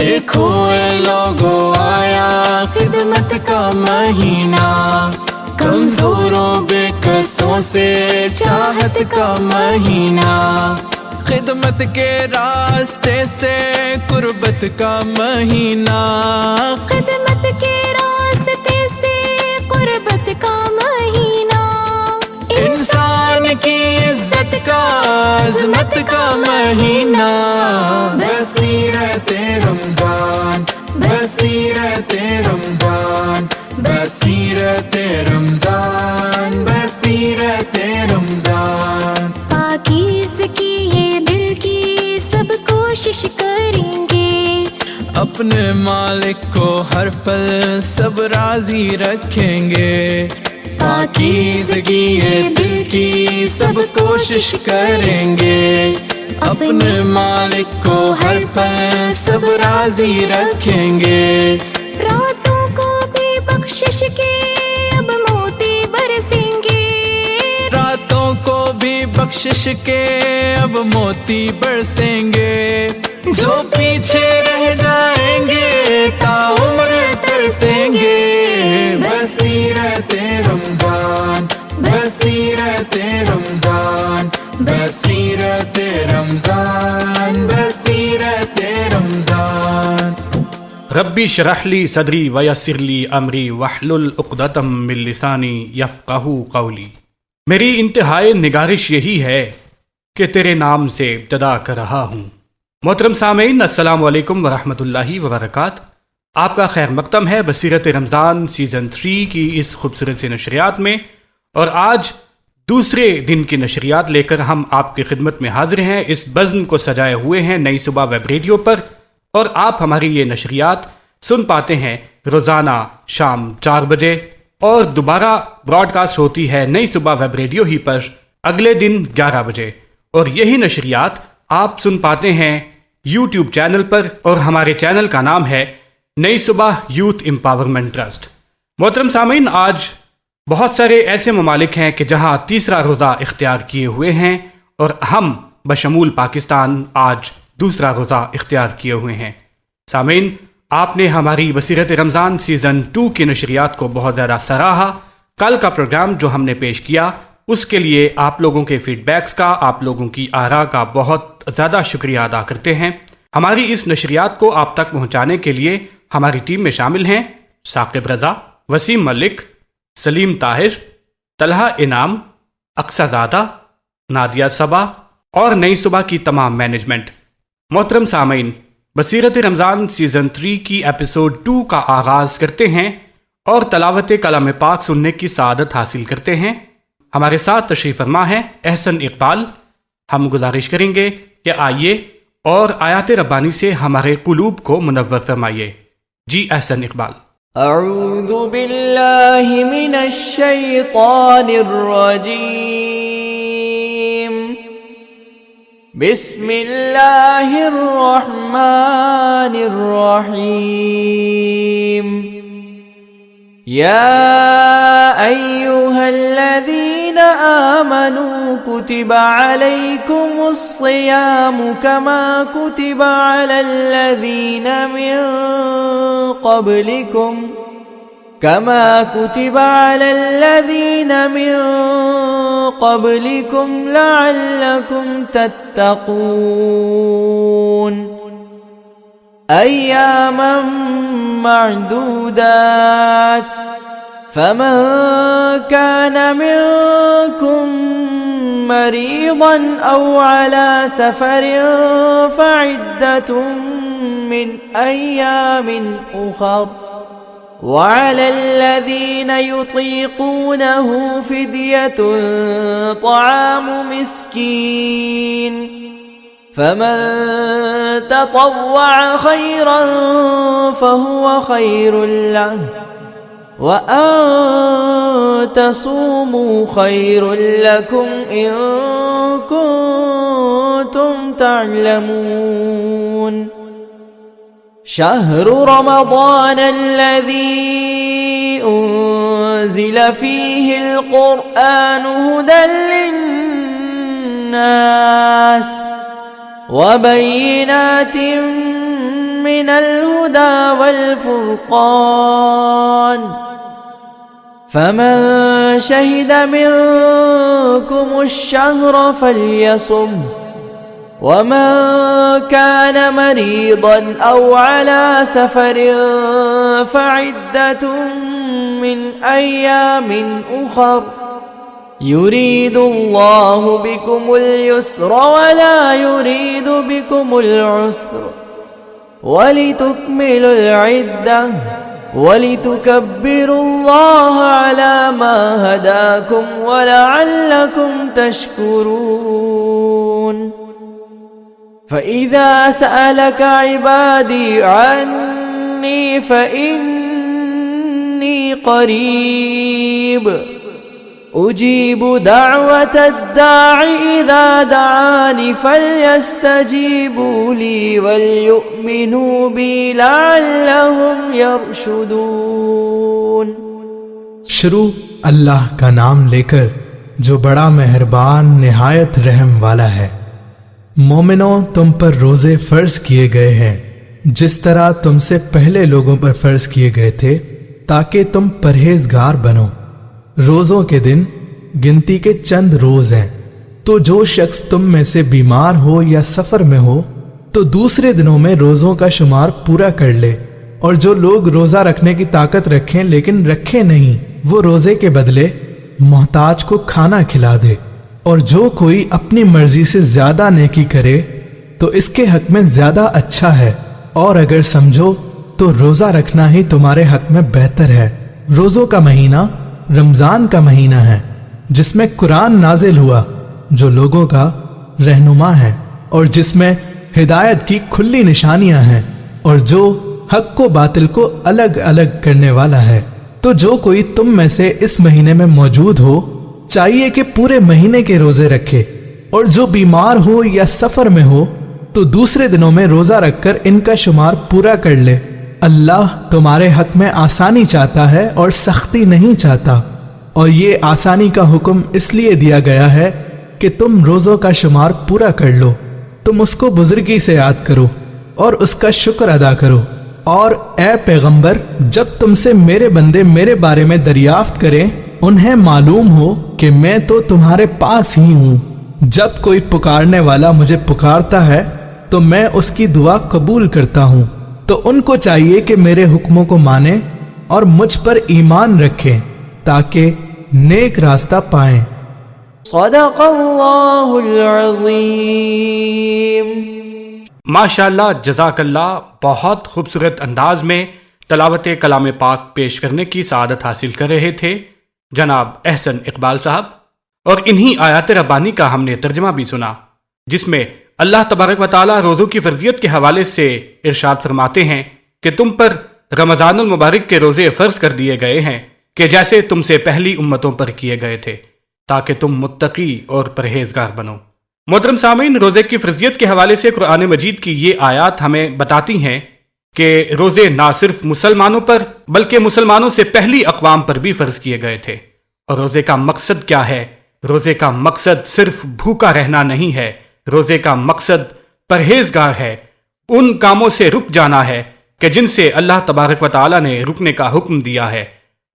دیکھو اے لوگو آیا خدمت کا مہینہ، کمزوروں بے کسوں سے چاہت کا مہینہ، خدمت کے راستے سے قربت کا مہینہ، خدمت کے راستے سے قربت کا مہینہ، انسان کی عزت کا عظمت کا مہینہ، بصیرت رمضان، بصیرت رمضان، بصیرت رمضان، بصیرت رمضان، پاکیزگی یہ دل کی سب کوشش کریں گے، اپنے مالک کو ہر پل سب راضی رکھیں گے، پاکیزگی یہ دل کی سب کوشش کریں گے، اپنے مالک کو ہر پل سب راضی رکھیں گے، راتوں کو بھی بخشش کے اب موتی برسیں گے، راتوں کو بھی بخشش کے اب موتی برسیں گے، جو پیچھے رہ جائیں گے تا عمر ترسیں گے، بصیرت رمضان، بصیرت رمضان، بصیرت رمضان، بصیرت رمضان، ربی شرح لی صدری ویسر لی امری واحلل عقدۃ من لسانی یفقہوا قولی۔ میری انتہائی نگارش یہی ہے کہ تیرے نام سے ابتدا کر رہا ہوں۔ محترم سامعین، السلام علیکم ورحمۃ اللہ وبرکاتہ۔ آپ کا خیر مقدم ہے بصیرت رمضان سیزن 3 کی اس خوبصورت سی نشریات میں، اور آج دوسرے دن کی نشریات لے کر ہم آپ کی خدمت میں حاضر ہیں۔ اس بزم کو سجائے ہوئے ہیں نئی صبح ویب ریڈیو پر، اور آپ ہماری یہ نشریات سن پاتے ہیں روزانہ شام 4 بجے، اور دوبارہ براڈ کاسٹ ہوتی ہے نئی صبح ویب ریڈیو ہی پر اگلے دن 11 بجے، اور یہی نشریات آپ سن پاتے ہیں یوٹیوب چینل پر، اور ہمارے چینل کا نام ہے نئی صبح یوتھ امپاورمنٹ ٹرسٹ۔ محترم سامعین، آج بہت سارے ایسے ممالک ہیں کہ جہاں تیسرا روزہ اختیار کیے ہوئے ہیں، اور ہم بشمول پاکستان آج دوسرا روزہ اختیار کیے ہوئے ہیں۔ سامعین، آپ نے ہماری بصیرت رمضان سیزن 2 کی نشریات کو بہت زیادہ سراہا۔ کل کا پروگرام جو ہم نے پیش کیا اس کے لیے آپ لوگوں کے فیڈ بیکس کا، آپ لوگوں کی آراء کا بہت زیادہ شکریہ ادا کرتے ہیں۔ ہماری اس نشریات کو آپ تک پہنچانے کے لیے ہماری ٹیم میں شامل ہیں ثاقب رضا، وسیم ملک، سلیم طاہر، طلحہ انعام، اقصی زادہ، نادیہ صبا اور نئی صبح کی تمام مینجمنٹ۔ محترم سامعین، بصیرت رمضان سیزن 3 کی ایپیسوڈ 2 کا آغاز کرتے ہیں اور تلاوت کلام پاک سننے کی سعادت حاصل کرتے ہیں۔ ہمارے ساتھ تشریف فرما ہے احسن اقبال۔ ہم گزارش کریں گے کہ آئیے اور آیات ربانی سے ہمارے قلوب کو منور فرمائیے۔ جی احسن اقبال۔ اعوذ باللہ من الشیطان الرجیم، بسم اللہ الرحمن الرحیم، یا ایہا الذین آمنوا کتب علیکم الصیام کما کتب علی الذین من قبلکم لعلکم تتقون، ایاما معدودات، فمن كان منكم مريضا أو على سفر فعدة من أيام أخر، وعلى الذين يطيقونه فدية طعام مسكين، فمن تطوع خيرا فهو خير له، وأن تصوموا خير لكم إن كنتم تعلمون، شهر رمضان الذي أنزل فيه القرآن هدى للناس وبينات من الهدى والفرقان فمن شهد منكم الشهر فليصم ومن كان مريضا أو على سفر فعدة من أيام أخر يريد الله بكم اليسر ولا يريد بكم العسر ولتكملوا العدة ولتكبروا الله على ما هداكم ولعلكم تشكرون فإذا سألك عبادي عني فإني قريب أجيب دعوة الداع إذا دعاني فليستجيبوا لي وليؤمنوا بي لعلهم يرشدون۔ شروع اللہ کا نام لے کر جو بڑا مہربان نہایت رحم والا ہے۔ مومنوں، تم پر روزے فرض کیے گئے ہیں جس طرح تم سے پہلے لوگوں پر فرض کیے گئے تھے تاکہ تم پرہیزگار بنو۔ روزوں کے دن گنتی کے چند روز ہیں، تو جو شخص تم میں سے بیمار ہو یا سفر میں ہو تو دوسرے دنوں میں روزوں کا شمار پورا کر لے، اور جو لوگ روزہ رکھنے کی طاقت رکھیں لیکن رکھے نہیں وہ روزے کے بدلے محتاج کو کھانا کھلا دے، اور جو کوئی اپنی مرضی سے زیادہ نیکی کرے تو اس کے حق میں زیادہ اچھا ہے، اور اگر سمجھو تو روزہ رکھنا ہی تمہارے حق میں بہتر ہے۔ روزوں کا مہینہ رمضان کا مہینہ ہے جس میں قرآن نازل ہوا جو لوگوں کا رہنما ہے اور جس میں ہدایت کی کھلی نشانیاں ہیں اور جو حق کو باطل کو الگ الگ کرنے والا ہے۔ تو جو کوئی تم میں سے اس مہینے میں موجود ہو چاہیے کہ پورے مہینے کے روزے رکھے، اور جو بیمار ہو یا سفر میں ہو تو دوسرے دنوں میں روزہ رکھ کر ان کا شمار پورا کر لے۔ اللہ تمہارے حق میں آسانی چاہتا ہے اور سختی نہیں چاہتا، اور یہ آسانی کا حکم اس لیے دیا گیا ہے کہ تم روزوں کا شمار پورا کر لو۔ تم اس کو بزرگی سے یاد کرو اور اس کا شکر ادا کرو، اور اے پیغمبر جب تم سے میرے بندے میرے بارے میں دریافت کریں انہیں معلوم ہو کہ میں تو تمہارے پاس ہی ہوں۔ جب کوئی پکارنے والا مجھے پکارتا ہے تو میں اس کی دعا قبول کرتا ہوں، تو ان کو چاہیے کہ میرے حکموں کو مانیں اور مجھ پر ایمان رکھیں تاکہ نیک راستہ پائیں۔ صدق اللہ العظیم۔ ماشاءاللہ، جزاک اللہ، بہت خوبصورت انداز میں تلاوت کلام پاک پیش کرنے کی سعادت حاصل کر رہے تھے جناب احسن اقبال صاحب، اور انہی آیات ربانی کا ہم نے ترجمہ بھی سنا جس میں اللہ تبارک و تعالی روزوں کی فرضیت کے حوالے سے ارشاد فرماتے ہیں کہ تم پر رمضان المبارک کے روزے فرض کر دیے گئے ہیں کہ جیسے تم سے پہلی امتوں پر کیے گئے تھے تاکہ تم متقی اور پرہیزگار بنو۔ محترم سامعین، روزے کی فرضیت کے حوالے سے قرآن مجید کی یہ آیات ہمیں بتاتی ہیں کہ روزے نہ صرف مسلمانوں پر بلکہ مسلمانوں سے پہلی اقوام پر بھی فرض کیے گئے تھے۔ اور روزے کا مقصد کیا ہے؟ روزے کا مقصد صرف بھوکا رہنا نہیں ہے، روزے کا مقصد پرہیزگار ہے، ان کاموں سے رک جانا ہے کہ جن سے اللہ تبارک و تعالی نے رکنے کا حکم دیا ہے۔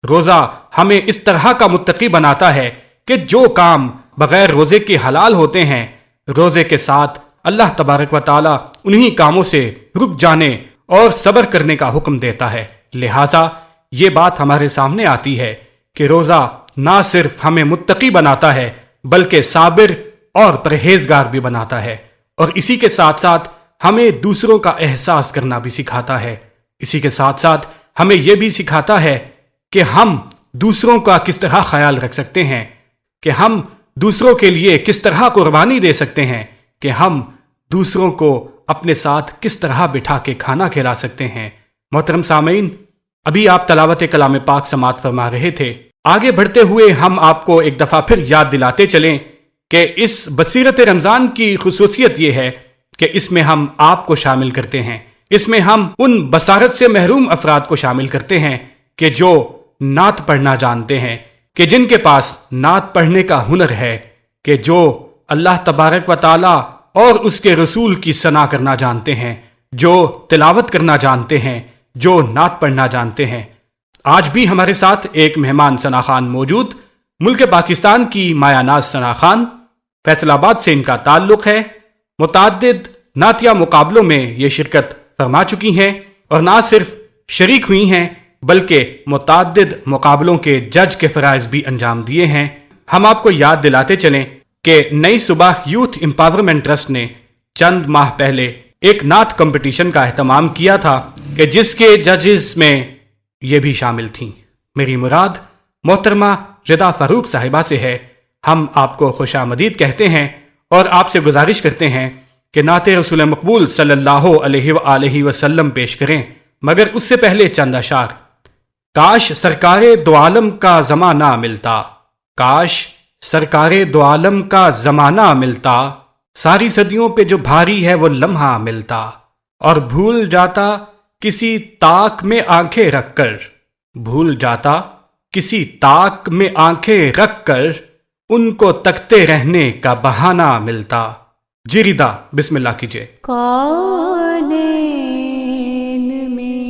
روزہ ہمیں اس طرح کا متقی بناتا ہے کہ جو کام بغیر روزے کے حلال ہوتے ہیں، روزے کے ساتھ اللہ تبارک و تعالی انہی کاموں سے رک جانے اور صبر کرنے کا حکم دیتا ہے۔ لہٰذا یہ بات ہمارے سامنے آتی ہے کہ روزہ نہ صرف ہمیں متقی بناتا ہے بلکہ صابر اور پرہیزگار بھی بناتا ہے، اور اسی کے ساتھ ساتھ ہمیں دوسروں کا احساس کرنا بھی سکھاتا ہے۔ اسی کے ساتھ ساتھ ہمیں یہ بھی سکھاتا ہے کہ ہم دوسروں کا کس طرح خیال رکھ سکتے ہیں، کہ ہم دوسروں کے لیے کس طرح قربانی دے سکتے ہیں، کہ ہم دوسروں کو اپنے ساتھ کس طرح بٹھا کے کھانا کھلا سکتے ہیں۔ محترم سامعین، ابھی آپ تلاوت کلام پاک سماعت فرما رہے تھے۔ آگے بڑھتے ہوئے ہم آپ کو ایک دفعہ پھر یاد دلاتے چلیں کہ اس بصیرت رمضان کی خصوصیت یہ ہے کہ اس میں ہم آپ کو شامل کرتے ہیں، اس میں ہم ان بصارت سے محروم افراد کو شامل کرتے ہیں کہ جو نعت پڑھنا جانتے ہیں، کہ جن کے پاس نعت پڑھنے کا ہنر ہے، کہ جو اللہ تبارک و تعالی اور اس کے رسول کی ثنا کرنا جانتے ہیں، جو تلاوت کرنا جانتے ہیں، جو نعت پڑھنا جانتے ہیں۔ آج بھی ہمارے ساتھ ایک مہمان ثنا خان موجود، ملک پاکستان کی مایا ناز ثنا خان، فیصل آباد سے ان کا تعلق ہے۔ متعدد نعتیہ مقابلوں میں یہ شرکت فرما چکی ہیں اور نہ صرف شریک ہوئی ہیں بلکہ متعدد مقابلوں کے جج کے فرائض بھی انجام دیے ہیں۔ ہم آپ کو یاد دلاتے چلیں کہ نئی صبح یوتھ امپاورمنٹ ٹرسٹ نے چند ماہ پہلے ایک نعت کمپٹیشن کا اہتمام کیا تھا کہ جس کے ججز میں یہ بھی شامل تھیں۔ میری مراد محترمہ ردا فاروق صاحبہ سے ہے۔ ہم آپ کو خوش آمدید کہتے ہیں اور آپ سے گزارش کرتے ہیں کہ نعت رسول مقبول صلی اللہ علیہ وآلہ وسلم پیش کریں، مگر اس سے پہلے چند اشعار۔ کاش سرکار دو عالم کا زمانہ ملتا، کاش سرکار دو عالم کا زمانہ ملتا، ساری صدیوں پہ جو بھاری ہے وہ لمحہ ملتا، اور بھول جاتا کسی طاق میں آنکھیں رکھ کر، بھول جاتا کسی طاق میں آنکھیں رکھ کر، ان کو تکتے رہنے کا بہانہ ملتا۔ جی ردا بسم اللہ کیجئے۔ کونین میں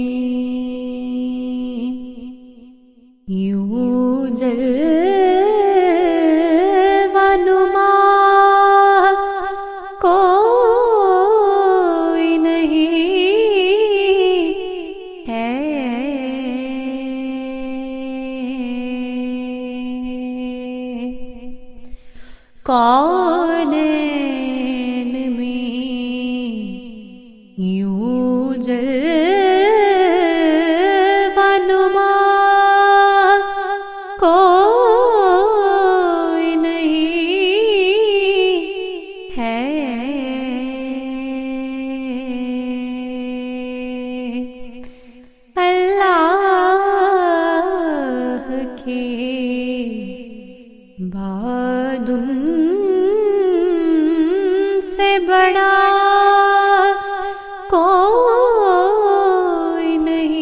یوں جلوہ نما کوئی نہیں ہے، کونین میں یوں جلوہ نما کوئی نہیں ہے، اللہ کے بعد ان سے بڑا کوئی نہیں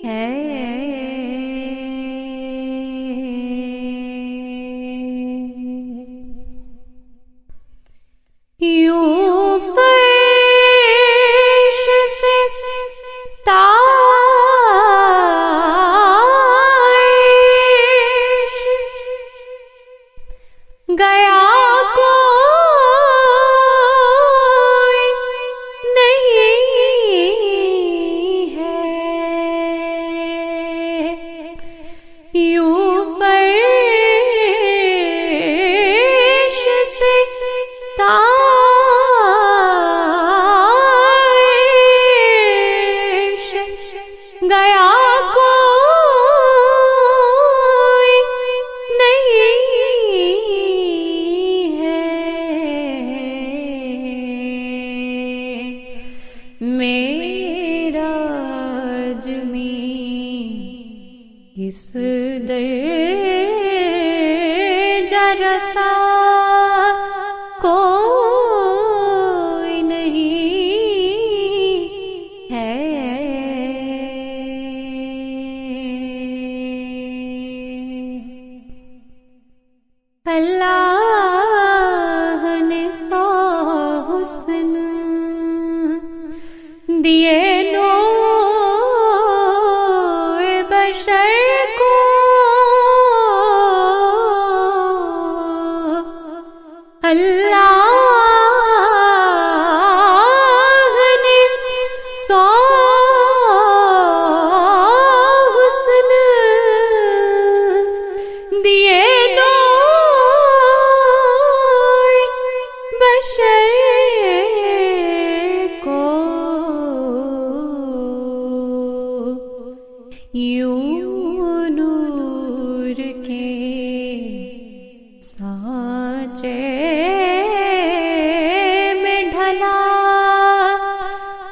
ہے۔ یوں فرش سے تارش گیا کوئی نہیں ہے، یوں فرش سے تارش گیا کوئی نہیں ہے، معراج میں اس درجہ رسا کوئی نہیں ہے، اللہ نے سو حسن دیے نور بشر کو، اللہ نے سو حسن دیے نور بشر کو، یوں نور کے سانچے میں ڈھلا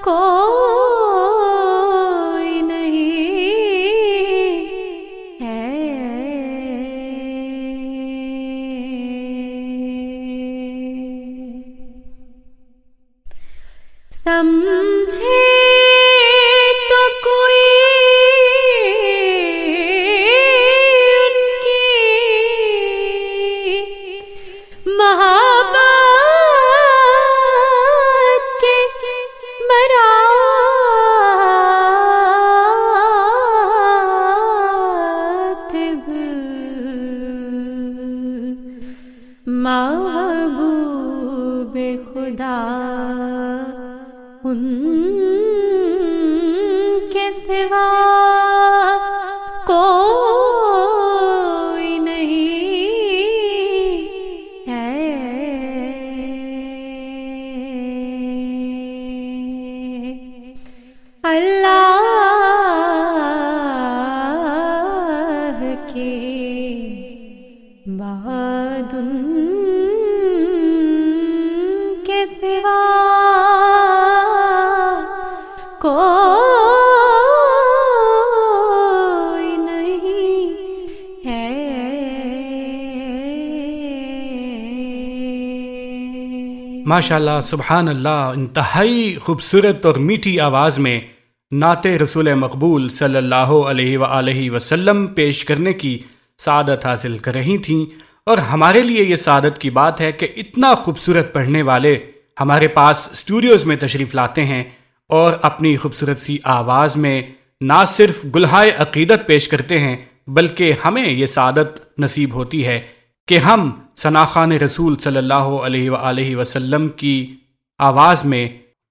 کوئی نہیں ہے، سمجھے تو کوئی سوا کوئی نہیں ہے اللہ کے بعد ان کے سوا کوئی نہیں ہے۔ ماشاءاللہ، سبحان اللہ، انتہائی خوبصورت اور میٹھی آواز میں نعت رسول مقبول صلی اللہ علیہ وآلہ وسلم پیش کرنے کی سعادت حاصل کر رہی تھیں، اور ہمارے لیے یہ سعادت کی بات ہے کہ اتنا خوبصورت پڑھنے والے ہمارے پاس اسٹوڈیوز میں تشریف لاتے ہیں اور اپنی خوبصورت سی آواز میں نہ صرف گلہائے عقیدت پیش کرتے ہیں، بلکہ ہمیں یہ سعادت نصیب ہوتی ہے کہ ہم ثناخوان رسول صلی اللہ علیہ وآلہ وسلم کی آواز میں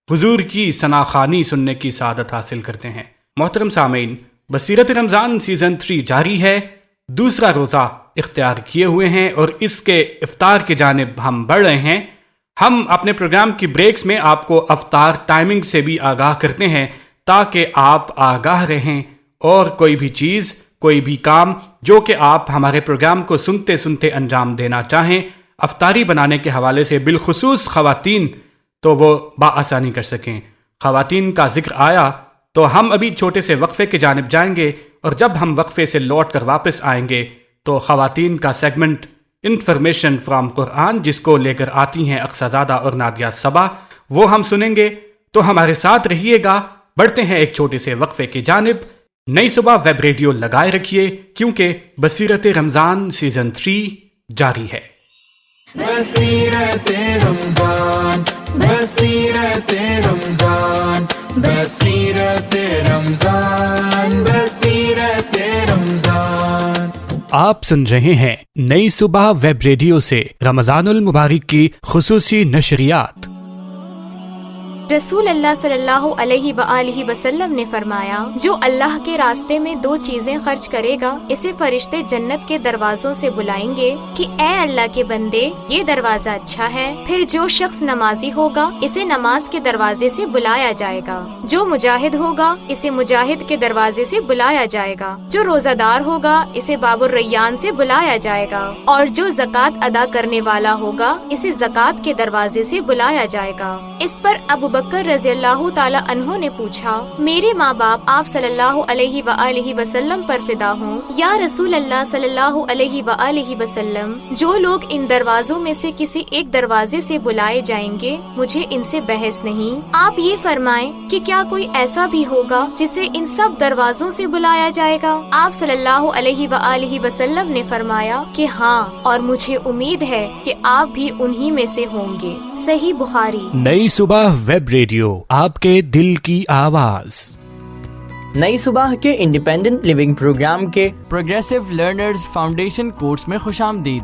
حضور کی ثناخوانی سننے کی سعادت حاصل کرتے ہیں۔ محترم سامعین، بصیرت رمضان سیزن 3 جاری ہے، دوسرا روزہ اختیار کیے ہوئے ہیں اور اس کے افطار کی جانب ہم بڑھ رہے ہیں۔ ہم اپنے پروگرام کی بریکس میں آپ کو افطار ٹائمنگ سے بھی آگاہ کرتے ہیں تاکہ آپ آگاہ رہیں، اور کوئی بھی چیز، کوئی بھی کام جو کہ آپ ہمارے پروگرام کو سنتے سنتے انجام دینا چاہیں افطاری بنانے کے حوالے سے، بالخصوص خواتین، تو وہ بآسانی کر سکیں۔ خواتین کا ذکر آیا تو ہم ابھی چھوٹے سے وقفے کی جانب جائیں گے، اور جب ہم وقفے سے لوٹ کر واپس آئیں گے تو خواتین کا سیگمنٹ انفارمیشن فرام قرآن، جس کو لے کر آتی ہیں اقصی زادہ اور نادیہ صبا، وہ ہم سنیں گے۔ تو ہمارے ساتھ رہیے گا۔ بڑھتے ہیں ایک چھوٹے سے وقفے کی جانب۔ نئی صبح ویب ریڈیو لگائے رکھیے، کیونکہ بصیرت رمضان سیزن 3 جاری ہے۔ بصیرت رمضان، بصیرت رمضان، بصیرت رمضان، بصیرت رمضان۔ آپ سن رہے ہیں نئی صبح ویب ریڈیو سے رمضان المبارک کی خصوصی نشریات۔ رسول اللہ صلی اللہ علیہ وآلہ وسلم نے فرمایا، جو اللہ کے راستے میں 2 چیزیں خرچ کرے گا، اسے فرشتے جنت کے دروازوں سے بلائیں گے کہ اے اللہ کے بندے، یہ دروازہ اچھا ہے۔ پھر جو شخص نمازی ہوگا، اسے نماز کے دروازے سے بلایا جائے گا۔ جو مجاہد ہوگا، اسے مجاہد کے دروازے سے بلایا جائے گا۔ جو روزہ دار ہوگا، اسے باب الریان سے بلایا جائے گا۔ اور جو زکوٰۃ ادا کرنے والا ہوگا، اسے زکوٰۃ کے دروازے سے بلایا جائے گا۔ اس پر ابو بکر رضی اللہ تعالی عنہ نے پوچھا، میرے ماں باپ آپ صلی اللہ علیہ وآلہ وسلم پر فدا ہوں، یا رسول اللہ صلی اللہ علیہ وآلہ وسلم، جو لوگ ان دروازوں میں سے کسی ایک دروازے سے بلائے جائیں گے، مجھے ان سے بحث نہیں۔ آپ یہ فرمائیں کہ کیا کوئی ایسا بھی ہوگا جسے ان سب دروازوں سے بلایا جائے گا؟ آپ صلی اللہ علیہ وآلہ وسلم نے فرمایا کہ ہاں، اور مجھے امید ہے کہ آپ بھی انہی میں سے ہوں گے۔ صحیح بخاری۔ نئی صبح ویب ریڈیو، آپ کے دل کی آواز۔ نئی صبح کے انڈیپینڈنٹ لیونگ پروگرام کے پروگریسو لرنرز فاؤنڈیشن کورس میں خوش آمدید۔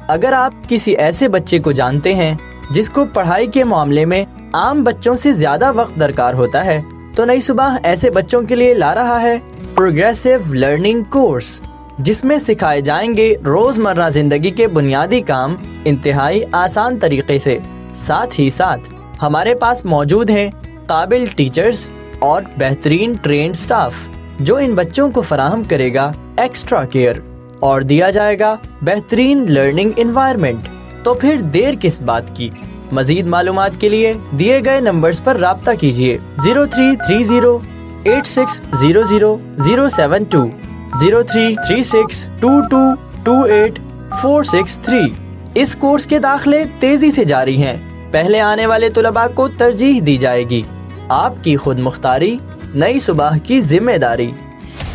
اگر آپ کسی ایسے بچے کو جانتے ہیں جس کو پڑھائی کے معاملے میں عام بچوں سے زیادہ وقت درکار ہوتا ہے، تو نئی صبح ایسے بچوں کے لیے لا رہا ہے پروگریسو لرننگ کورس، جس میں سکھائے جائیں گے روزمرہ زندگی کے بنیادی کام انتہائی آسان طریقے سے۔ ساتھ ہی ساتھ ہمارے پاس موجود ہیں قابل ٹیچرز اور بہترین ٹرینڈ سٹاف، جو ان بچوں کو فراہم کرے گا ایکسٹرا کیئر، اور دیا جائے گا بہترین لرننگ انوائرمنٹ۔ تو پھر دیر کس بات کی؟ مزید معلومات کے لیے دیے گئے نمبرز پر رابطہ کیجیے: 033086000072، 0336222846 اس کورس کے داخلے تیزی سے جاری ہیں۔ پہلے آنے والے طلباء کو ترجیح دی جائے گی۔ آپ کی خود مختاری، نئی صبح کی ذمہ داری۔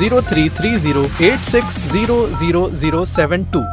033086000072।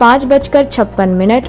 5:56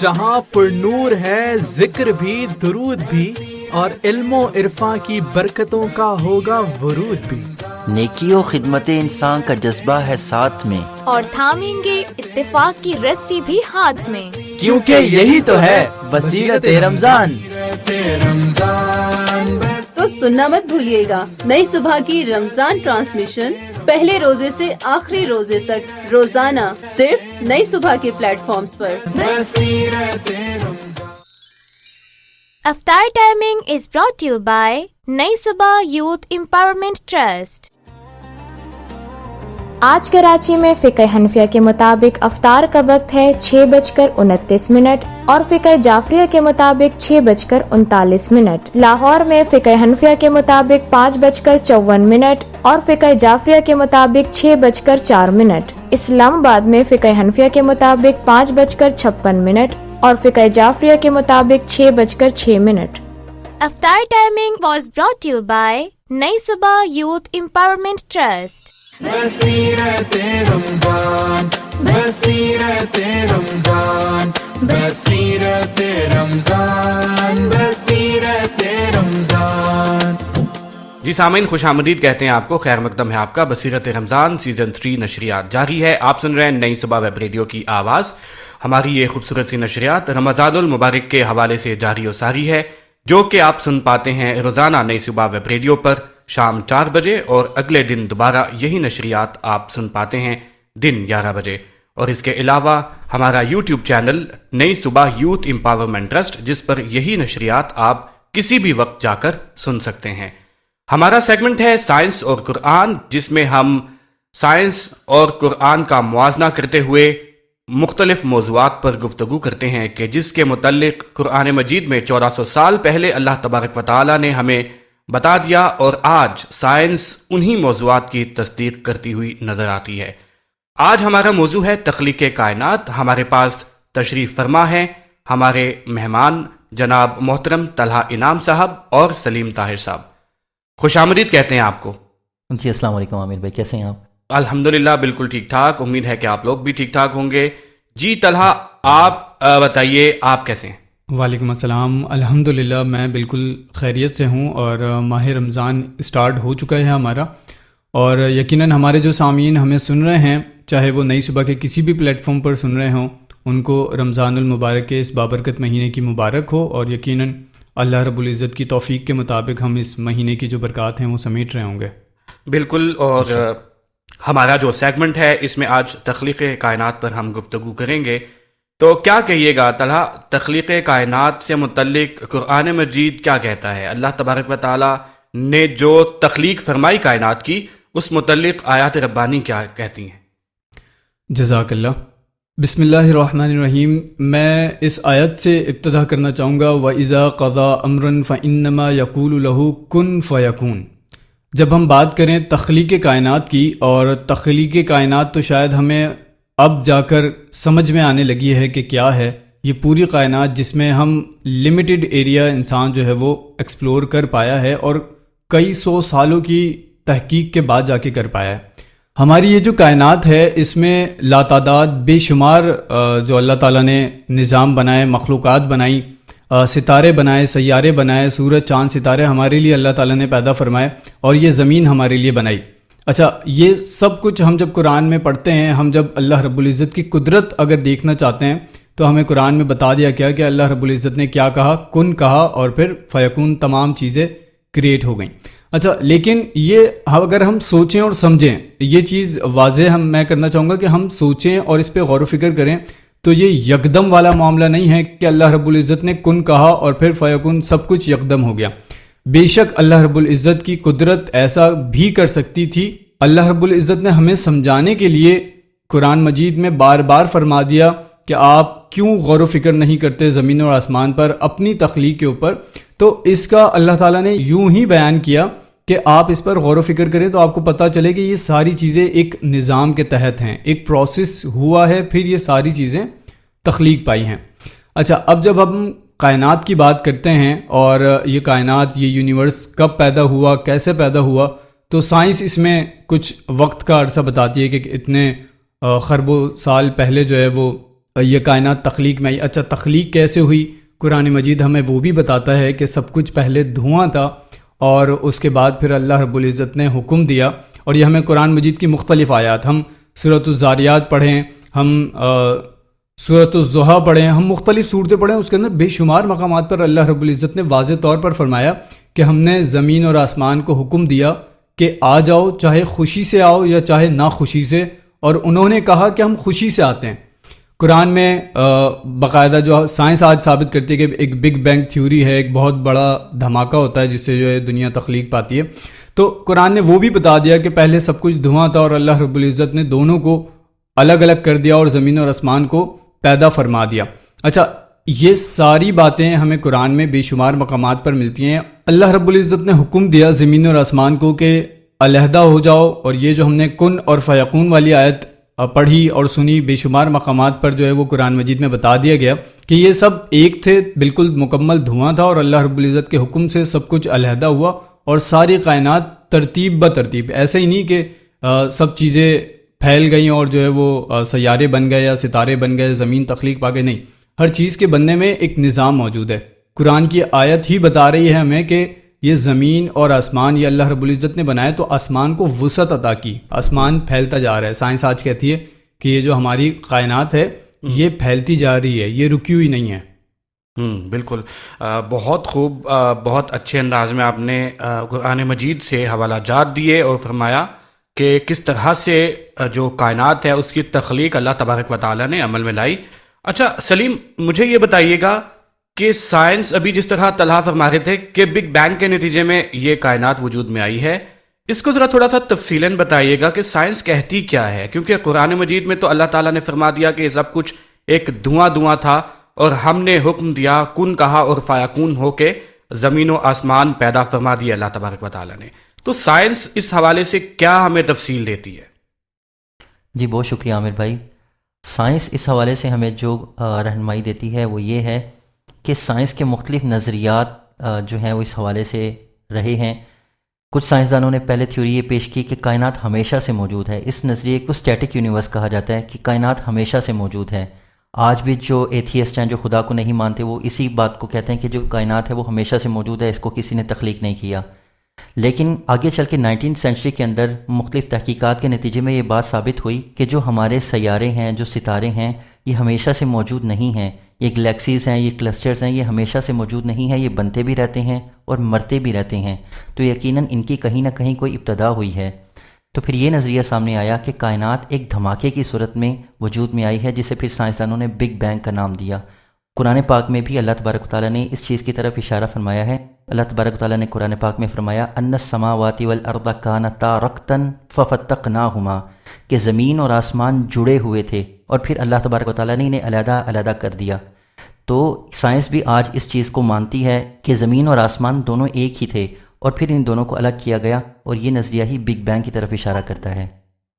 جہاں پر نور ہے ذکر بھی درود بھی اور علم و عرفاں کی برکتوں کا ہوگا ورود بھی. نیکی و خدمت انسان کا جذبہ ہے ساتھ میں، اور تھامیں گے اتفاق کی رسی بھی ہاتھ میں، کیونکہ یہی تو ہے بصیرت رمضان. تو سننا مت بھولیے گا نئی صبح کی رمضان ٹرانسمیشن پہلے روزے سے آخری روزے تک روزانہ صرف نئی صبح کے پلیٹ فارمز پر. افطار timing is brought to you by نئی صبح یوتھ امپاورمنٹ ٹرسٹ. آج کراچی میں فقہ حنفیہ کے مطابق افطار کا وقت ہے 6:29 اور فقہ جعفریہ کے مطابق 6:39. لاہور میں فقہ حنفیہ کے مطابق 5:54 اور فقہ جعفریہ کے مطابق 6:04. اسلام آباد میں فقہ حنفیہ کے مطابق 5:56 اور فقہ جعفریہ کے مطابق 6:06. افطار timing was brought to you by نئی صبح یوتھ امپاورمنٹ ٹرسٹ. بصیرت رمضان بصیرت رمضان بصیرت رمضان بصیرت رمضان. جی سامعین، خوش آمدید کہتے ہیں آپ کو، خیر مقدم ہے آپ کا. بصیرت رمضان سیزن 3 نشریات جاری ہے. آپ سن رہے ہیں نئی صبح ویب ریڈیو کی آواز. ہماری یہ خوبصورت سی نشریات رمضان المبارک کے حوالے سے جاری و ساری ہے، جو کہ آپ سن پاتے ہیں روزانہ نئی صبح ویب ریڈیو پر شام 4 بجے، اور اگلے دن دوبارہ یہی نشریات آپ سن پاتے ہیں دن 11 بجے. اور اس کے علاوہ ہمارا یوٹیوب چینل نئی صبح یوتھ امپاورمنٹ ٹرسٹ، جس پر یہی نشریات آپ کسی بھی وقت جا کر سن سکتے ہیں. ہمارا سیگمنٹ ہے سائنس اور قرآن، جس میں ہم سائنس اور قرآن کا موازنہ کرتے ہوئے مختلف موضوعات پر گفتگو کرتے ہیں کہ جس کے متعلق قرآن مجید میں 1400 سال پہلے اللہ تبارک و تعالی نے ہمیں بتا دیا، اور آج سائنس انہی موضوعات کی تصدیق کرتی ہوئی نظر آتی ہے. آج ہمارا موضوع ہے تخلیق کائنات. ہمارے پاس تشریف فرما ہے ہمارے مہمان جناب محترم طلحہ انعام صاحب اور سلیم طاہر صاحب. خوش آمدید کہتے ہیں آپ کو. جی السلام علیکم عامر بھائی، کیسے ہیں آپ؟ الحمدللہ بالکل ٹھیک ٹھاک، امید ہے کہ آپ لوگ بھی ٹھیک ٹھاک ہوں گے. جی طلحہ، آپ بتائیے آپ کیسے ہیں؟ وعلیکم السلام، الحمدللہ میں بالکل خیریت سے ہوں، اور ماہ رمضان اسٹارٹ ہو چکا ہے ہمارا، اور یقیناً ہمارے جو سامعین ہمیں سن رہے ہیں، چاہے وہ نئی صبح کے کسی بھی پلیٹ فارم پر سن رہے ہوں، ان کو رمضان المبارک کے اس بابرکت مہینے کی مبارک ہو، اور یقیناً اللہ رب العزت کی توفیق کے مطابق ہم اس مہینے کی جو برکات ہیں وہ سمیٹ رہے ہوں گے. بالکل. اور ہمارا جو سیگمنٹ ہے اس میں آج تخلیق کائنات پر ہم گفتگو کریں گے. تو کیا کہیے گا طلحہ، تخلیق کائنات سے متعلق قرآن مجید کیا کہتا ہے؟ اللہ تبارک و تعالی نے جو تخلیق فرمائی کائنات کی، اس متعلق آیات ربانی کیا کہتی ہیں؟ جزاک اللہ. بسم اللہ الرحمن الرحیم. میں اس آیت سے ابتدا کرنا چاہوں گا، وَإِذَا قَضَى أَمْرًا فَإِنَّمَا يَقُولُ لَهُ كُن فَيَكُونُ. جب ہم بات کریں تخلیق کائنات کی، اور تخلیق کائنات تو شاید ہمیں اب جا کر سمجھ میں آنے لگی ہے کہ کیا ہے یہ پوری کائنات، جس میں ہم لمیٹڈ ایریا انسان جو ہے وہ ایکسپلور کر پایا ہے، اور کئی 100 سالوں کی تحقیق کے بعد جا کے کر پایا ہے. ہماری یہ جو کائنات ہے، اس میں لاتعداد بے شمار جو اللہ تعالیٰ نے نظام بنائے، مخلوقات بنائی، ستارے بنائے، سیارے بنائے، سورج چاند ستارے ہمارے لیے اللہ تعالیٰ نے پیدا فرمائے، اور یہ زمین ہمارے لیے بنائی. اچھا، یہ سب کچھ ہم جب قرآن میں پڑھتے ہیں، ہم جب اللہ رب العزت کی قدرت اگر دیکھنا چاہتے ہیں، تو ہمیں قرآن میں بتا دیا گیا کہ اللہ رب العزت نے کیا کہا، کن کہا، اور پھر فیکون، تمام چیزیں کریٹ ہو گئیں. اچھا، لیکن یہ اگر ہم سوچیں اور سمجھیں، یہ چیز واضح میں کرنا چاہوں گا کہ ہم سوچیں اور اس پہ غور و فکر کریں، تو یہ یکدم والا معاملہ نہیں ہے کہ اللہ رب العزت نے کن کہا اور پھر فیکون سب کچھ یکدم ہو گیا. بے شک اللہ رب العزت کی قدرت ایسا بھی کر سکتی تھی. اللہ رب العزت نے ہمیں سمجھانے کے لیے قرآن مجید میں بار بار فرما دیا کہ آپ کیوں غور و فکر نہیں کرتے زمین اور آسمان پر، اپنی تخلیق کے اوپر. تو اس کا اللہ تعالیٰ نے یوں ہی بیان کیا کہ آپ اس پر غور و فکر کریں، تو آپ کو پتہ چلے کہ یہ ساری چیزیں ایک نظام کے تحت ہیں، ایک پروسیس ہوا ہے، پھر یہ ساری چیزیں تخلیق پائی ہیں. اچھا، اب جب ہم کائنات کی بات کرتے ہیں، اور یہ کائنات، یہ یونیورس کب پیدا ہوا، کیسے پیدا ہوا، تو سائنس اس میں کچھ وقت کا عرصہ بتاتی ہے کہ اتنے خربوں سال پہلے جو ہے وہ یہ کائنات تخلیق میں آئی. اچھا تخلیق کیسے ہوئی؟ قرآن مجید ہمیں وہ بھی بتاتا ہے کہ سب کچھ پہلے دھواں تھا اور اس کے بعد پھر اللہ رب العزت نے حکم دیا. اور یہ ہمیں قرآن مجید کی مختلف آیات، ہم سورۃ الزاریات پڑھیں، ہم سورۃ الضحیٰ پڑھیں، ہم مختلف صورتیں پڑھیں، اس کے اندر بے شمار مقامات پر اللہ رب العزت نے واضح طور پر فرمایا کہ ہم نے زمین اور آسمان کو حکم دیا کہ آ جاؤ، چاہے خوشی سے آؤ یا چاہے ناخوشی سے، اور انہوں نے کہا کہ ہم خوشی سے آتے ہیں. قرآن میں باقاعدہ جو سائنس آج ثابت کرتی ہے کہ ایک بگ بینگ تھیوری ہے، ایک بہت بڑا دھماکہ ہوتا ہے جس سے جو ہے دنیا تخلیق پاتی ہے. تو قرآن نے وہ بھی بتا دیا کہ پہلے سب کچھ دھواں تھا اور اللہ رب العزت نے دونوں کو الگ الگ کر دیا اور زمین اور آسمان کو پیدا فرما دیا. اچھا یہ ساری باتیں ہمیں قرآن میں بے شمار مقامات پر ملتی ہیں. اللہ رب العزت نے حکم دیا زمین اور آسمان کو کہ علیحدہ ہو جاؤ، اور یہ جو ہم نے کن اور فیکون والی آیت پڑھی اور سنی، بے شمار مقامات پر جو ہے وہ قرآن مجید میں بتا دیا گیا کہ یہ سب ایک تھے، بالکل مکمل دھواں تھا، اور اللہ رب العزت کے حکم سے سب کچھ علیحدہ ہوا اور ساری کائنات ترتیب بترتیب، ایسے ہی نہیں کہ سب چیزیں پھیل گئیں اور جو ہے وہ سیارے بن گئے یا ستارے بن گئے، زمین تخلیق پا کے، نہیں، ہر چیز کے بننے میں ایک نظام موجود ہے. قرآن کی آیت ہی بتا رہی ہے ہمیں کہ یہ زمین اور آسمان یہ اللہ رب العزت نے بنائے، تو آسمان کو وسعت عطا کی، آسمان پھیلتا جا رہا ہے. سائنس آج کہتی ہے کہ یہ جو ہماری کائنات ہے یہ پھیلتی جا رہی ہے، یہ رکی ہوئی نہیں ہے. بالکل، بہت خوب، بہت اچھے انداز میں آپ نے قرآن مجید سے حوالہ جات دیے اور فرمایا کہ کس طرح سے جو کائنات ہے اس کی تخلیق اللہ تبارک و تعالیٰ نے عمل میں لائی. اچھا سلیم، مجھے یہ بتائیے گا کہ سائنس ابھی جس طرح طلحہ فرما رہے تھے کہ بگ بینگ کے نتیجے میں یہ کائنات وجود میں آئی ہے، اس کو ذرا تھوڑا سا تفصیلاً بتائیے گا کہ سائنس کہتی کیا ہے، کیونکہ قرآن مجید میں تو اللہ تعالیٰ نے فرما دیا کہ یہ سب کچھ ایک دھواں تھا اور ہم نے حکم دیا، کن کہا اور فیکون ہو کے زمین و آسمان پیدا فرما دیا اللہ تبارک و تعالیٰ نے. تو سائنس اس حوالے سے کیا ہمیں تفصیل دیتی ہے؟ جی بہت شکریہ عامر بھائی. سائنس اس حوالے سے ہمیں جو رہنمائی دیتی ہے وہ یہ ہے کہ سائنس کے مختلف نظریات جو ہیں وہ اس حوالے سے رہے ہیں. کچھ سائنسدانوں نے پہلے تھیوری یہ پیش کی کہ کائنات ہمیشہ سے موجود ہے. اس نظریے کو اسٹیٹک یونیورس کہا جاتا ہے کہ کائنات ہمیشہ سے موجود ہے. آج بھی جو ایتھیسٹ ہیں، جو خدا کو نہیں مانتے، وہ اسی بات کو کہتے ہیں کہ جو کائنات ہے وہ ہمیشہ سے موجود ہے، اس کو کسی نے تخلیق نہیں کیا. لیکن آگے چل کے 19 سینچری کے اندر مختلف تحقیقات کے نتیجے میں یہ بات ثابت ہوئی کہ جو ہمارے سیارے ہیں، جو ستارے ہیں، یہ ہمیشہ سے موجود نہیں ہیں. یہ گلیکسیز ہیں، یہ کلسٹرز ہیں، یہ ہمیشہ سے موجود نہیں ہیں، یہ بنتے بھی رہتے ہیں اور مرتے بھی رہتے ہیں. تو یقیناً ان کی کہیں نہ کہیں کوئی ابتدا ہوئی ہے. تو پھر یہ نظریہ سامنے آیا کہ کائنات ایک دھماکے کی صورت میں وجود میں آئی ہے، جسے پھر سائنسدانوں نے بگ بینگ کا نام دیا. قرآن پاک میں بھی اللہ تبارک و تعالیٰ نے اس چیز کی طرف اشارہ فرمایا ہے. اللہ تبارک و تعالیٰ نے قرآن پاک میں فرمایا ان السماوات والارض کانتا رتقا ففتقناہما، کہ زمین اور آسمان جڑے ہوئے تھے اور پھر اللہ تبارک و تعالیٰ نے انہیں علیحدہ علیحدہ کر دیا. تو سائنس بھی آج اس چیز کو مانتی ہے کہ زمین اور آسمان دونوں ایک ہی تھے اور پھر ان دونوں کو الگ کیا گیا، اور یہ نظریہ ہی بگ بینگ کی طرف اشارہ کرتا ہے.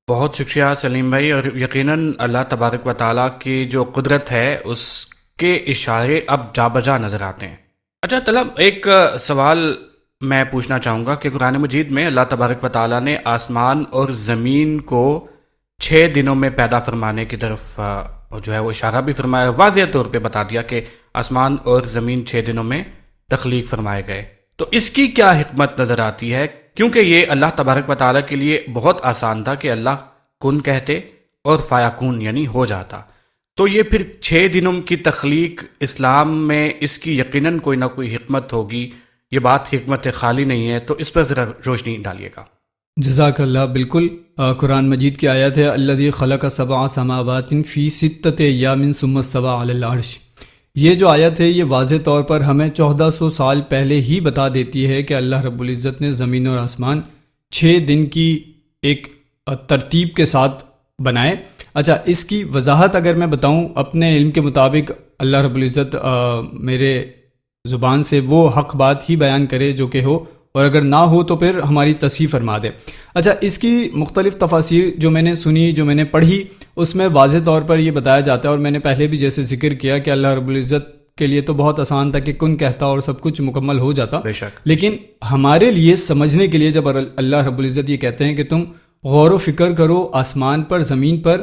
بہت شکریہ سلیم بھائی. اور یقیناً اللہ تبارک و تعالیٰ کی جو قدرت ہے اس کے اشارے اب جا بجا نظر آتے ہیں. اچھا طلب، ایک سوال میں پوچھنا چاہوں گا کہ قرآن مجید میں اللہ تبارک و تعالیٰ نے آسمان اور زمین کو 6 دنوں میں پیدا فرمانے کی طرف جو ہے وہ اشارہ بھی فرمایا، واضح طور پہ بتا دیا کہ آسمان اور زمین 6 دنوں میں تخلیق فرمائے گئے. تو اس کی کیا حکمت نظر آتی ہے؟ کیونکہ یہ اللہ تبارک و تعالیٰ کے لیے بہت آسان تھا کہ اللہ کن کہتے اور فیکون یعنی ہو جاتا. تو یہ پھر 6 دنوں کی تخلیق، اسلام میں اس کی یقیناً کوئی نہ کوئی حکمت ہوگی، یہ بات حکمت خالی نہیں ہے. تو اس پر ذرا روشنی ڈالیے گا. جزاک اللہ. بالکل، قرآن مجید کی آیت ہے الذی خلق 7 سماوات فی 6 ایام ثم استوى علی العرش. یہ جو آیت ہے یہ واضح طور پر ہمیں 1400 سال پہلے ہی بتا دیتی ہے کہ اللہ رب العزت نے زمین اور آسمان 6 دن کی ایک ترتیب کے ساتھ بنائے. اچھا، اس کی وضاحت اگر میں بتاؤں اپنے علم کے مطابق، اللہ رب العزت میرے زبان سے وہ حق بات ہی بیان کرے جو کہ ہو، اور اگر نہ ہو تو پھر ہماری تصحیح فرما دے. اچھا، اس کی مختلف تفاسیر جو میں نے سنی، جو میں نے پڑھی، اس میں واضح طور پر یہ بتایا جاتا ہے، اور میں نے پہلے بھی جیسے ذکر کیا کہ اللہ رب العزت کے لیے تو بہت آسان تھا کہ کن کہتا اور سب کچھ مکمل ہو جاتا. لیکن ہمارے لیے سمجھنے کے لیے جب اللہ رب العزت یہ کہتے ہیں کہ تم غور و فکر کرو آسمان پر، زمین پر،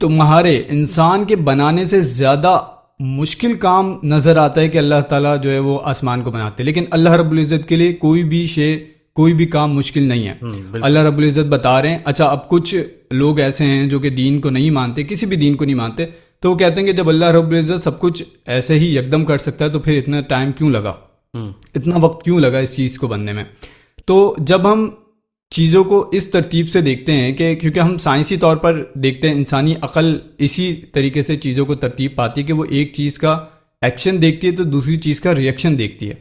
تمہارے انسان کے بنانے سے زیادہ مشکل کام نظر آتا ہے کہ اللہ تعالیٰ جو ہے وہ آسمان کو بناتے ہیں، لیکن اللہ رب العزت کے لیے کوئی بھی شے، کوئی بھی کام مشکل نہیں ہے۔ اللہ رب العزت بتا رہے ہیں۔ اچھا، اب کچھ لوگ ایسے ہیں جو کہ دین کو نہیں مانتے، کسی بھی دین کو نہیں مانتے، تو وہ کہتے ہیں کہ جب اللہ رب العزت سب کچھ ایسے ہی یکدم کر سکتا ہے تو پھر اتنا ٹائم کیوں لگا، اتنا وقت کیوں لگا اس چیز کو بننے میں۔ تو جب ہم چیزوں کو اس ترتیب سے دیکھتے ہیں کہ کیونکہ ہم سائنسی طور پر دیکھتے ہیں، انسانی عقل اسی طریقے سے چیزوں کو ترتیب پاتی ہے کہ وہ ایک چیز کا ایکشن دیکھتی ہے تو دوسری چیز کا ریئیکشن دیکھتی ہے۔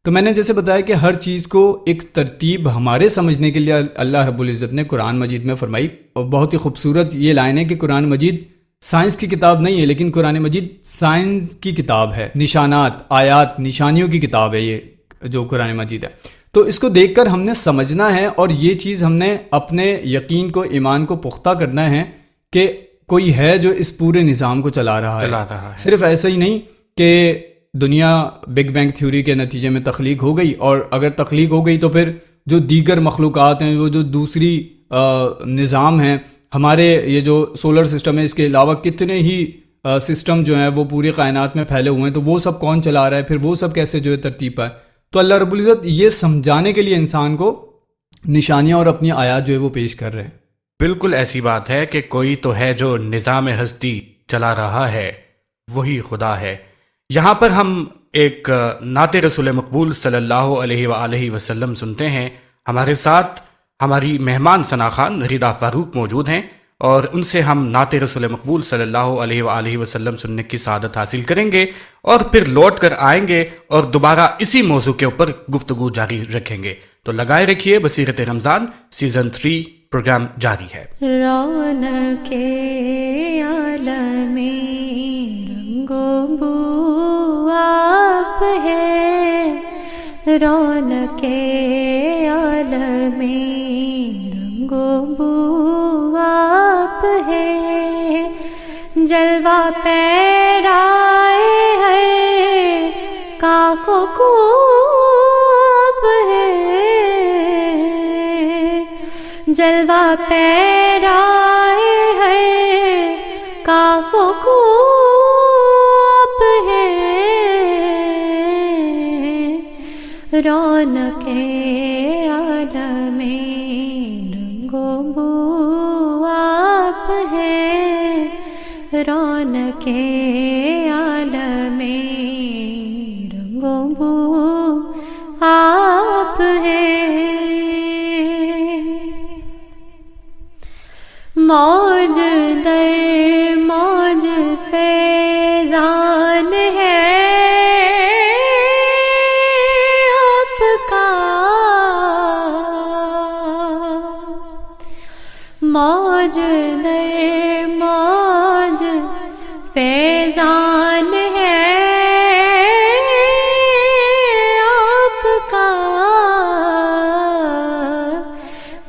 تو میں نے جیسے بتایا کہ ہر چیز کو ایک ترتیب ہمارے سمجھنے کے لیے اللہ رب العزت نے قرآن مجید میں فرمائی، اور بہت ہی خوبصورت یہ لائن ہے کہ قرآن مجید سائنس کی کتاب نہیں ہے، لیکن قرآن مجید سائنس کی کتاب ہے، نشانات، آیات، نشانیوں کی کتاب ہے یہ جو قرآن مجید ہے۔ تو اس کو دیکھ کر ہم نے سمجھنا ہے، اور یہ چیز ہم نے اپنے یقین کو، ایمان کو پختہ کرنا ہے کہ کوئی ہے جو اس پورے نظام کو چلا رہا ہے۔ صرف ایسا ہی نہیں کہ دنیا بگ بینگ تھیوری کے نتیجے میں تخلیق ہو گئی، اور اگر تخلیق ہو گئی تو پھر جو دیگر مخلوقات ہیں، وہ جو دوسری نظام ہیں، ہمارے یہ جو سولر سسٹم ہے، اس کے علاوہ کتنے ہی سسٹم جو ہیں وہ پوری کائنات میں پھیلے ہوئے ہیں، تو وہ سب کون چلا رہا ہے، پھر وہ سب کیسے جو ہے ترتیب پائے۔ تو اللہ رب العزت یہ سمجھانے کے لیے انسان کو نشانیاں اور اپنی آیات جو ہے وہ پیش کر رہے ہیں۔ بالکل ایسی بات ہے کہ کوئی تو ہے جو نظام ہستی چلا رہا ہے، وہی خدا ہے۔ یہاں پر ہم ایک نعت رسول مقبول صلی اللہ علیہ وآلہ وسلم سنتے ہیں۔ ہمارے ساتھ ہماری مہمان ثنا خان رضا فاروق موجود ہیں، اور ان سے ہم نعت رسول مقبول صلی اللہ علیہ وآلہ وسلم سننے کی سعادت حاصل کریں گے، اور پھر لوٹ کر آئیں گے اور دوبارہ اسی موضوع کے اوپر گفتگو جاری رکھیں گے۔ تو لگائے رکھیے، بصیرت رمضان سیزن 3 پروگرام جاری ہے۔ رونق عالم رنگ و بو آپ ہے، رونق عالم رنگ و بو آپ ہے، جلوہ پیرائے ہے کاف و کوب ہے، جلوہ پیرائے ہے کاف و کوب ہے، رونق عالم رنگ و بو آپ ہے، رونق عالم رنگ و بو آپ ہے، موج در موج فیضان ہے آپ کا، موج در موج فیضان ہے آپ کا،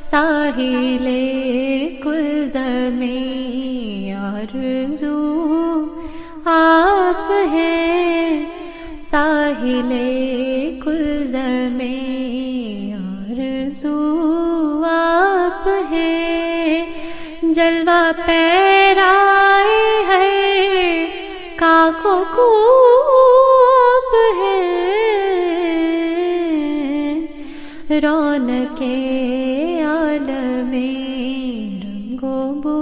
ساحل کلزم آرزو آپ ہے، ساحل کلزم آرزو آپ ہے، جلوہ پیرائے ہے کاف و کوب ہے، رونق عالم رنگ و بو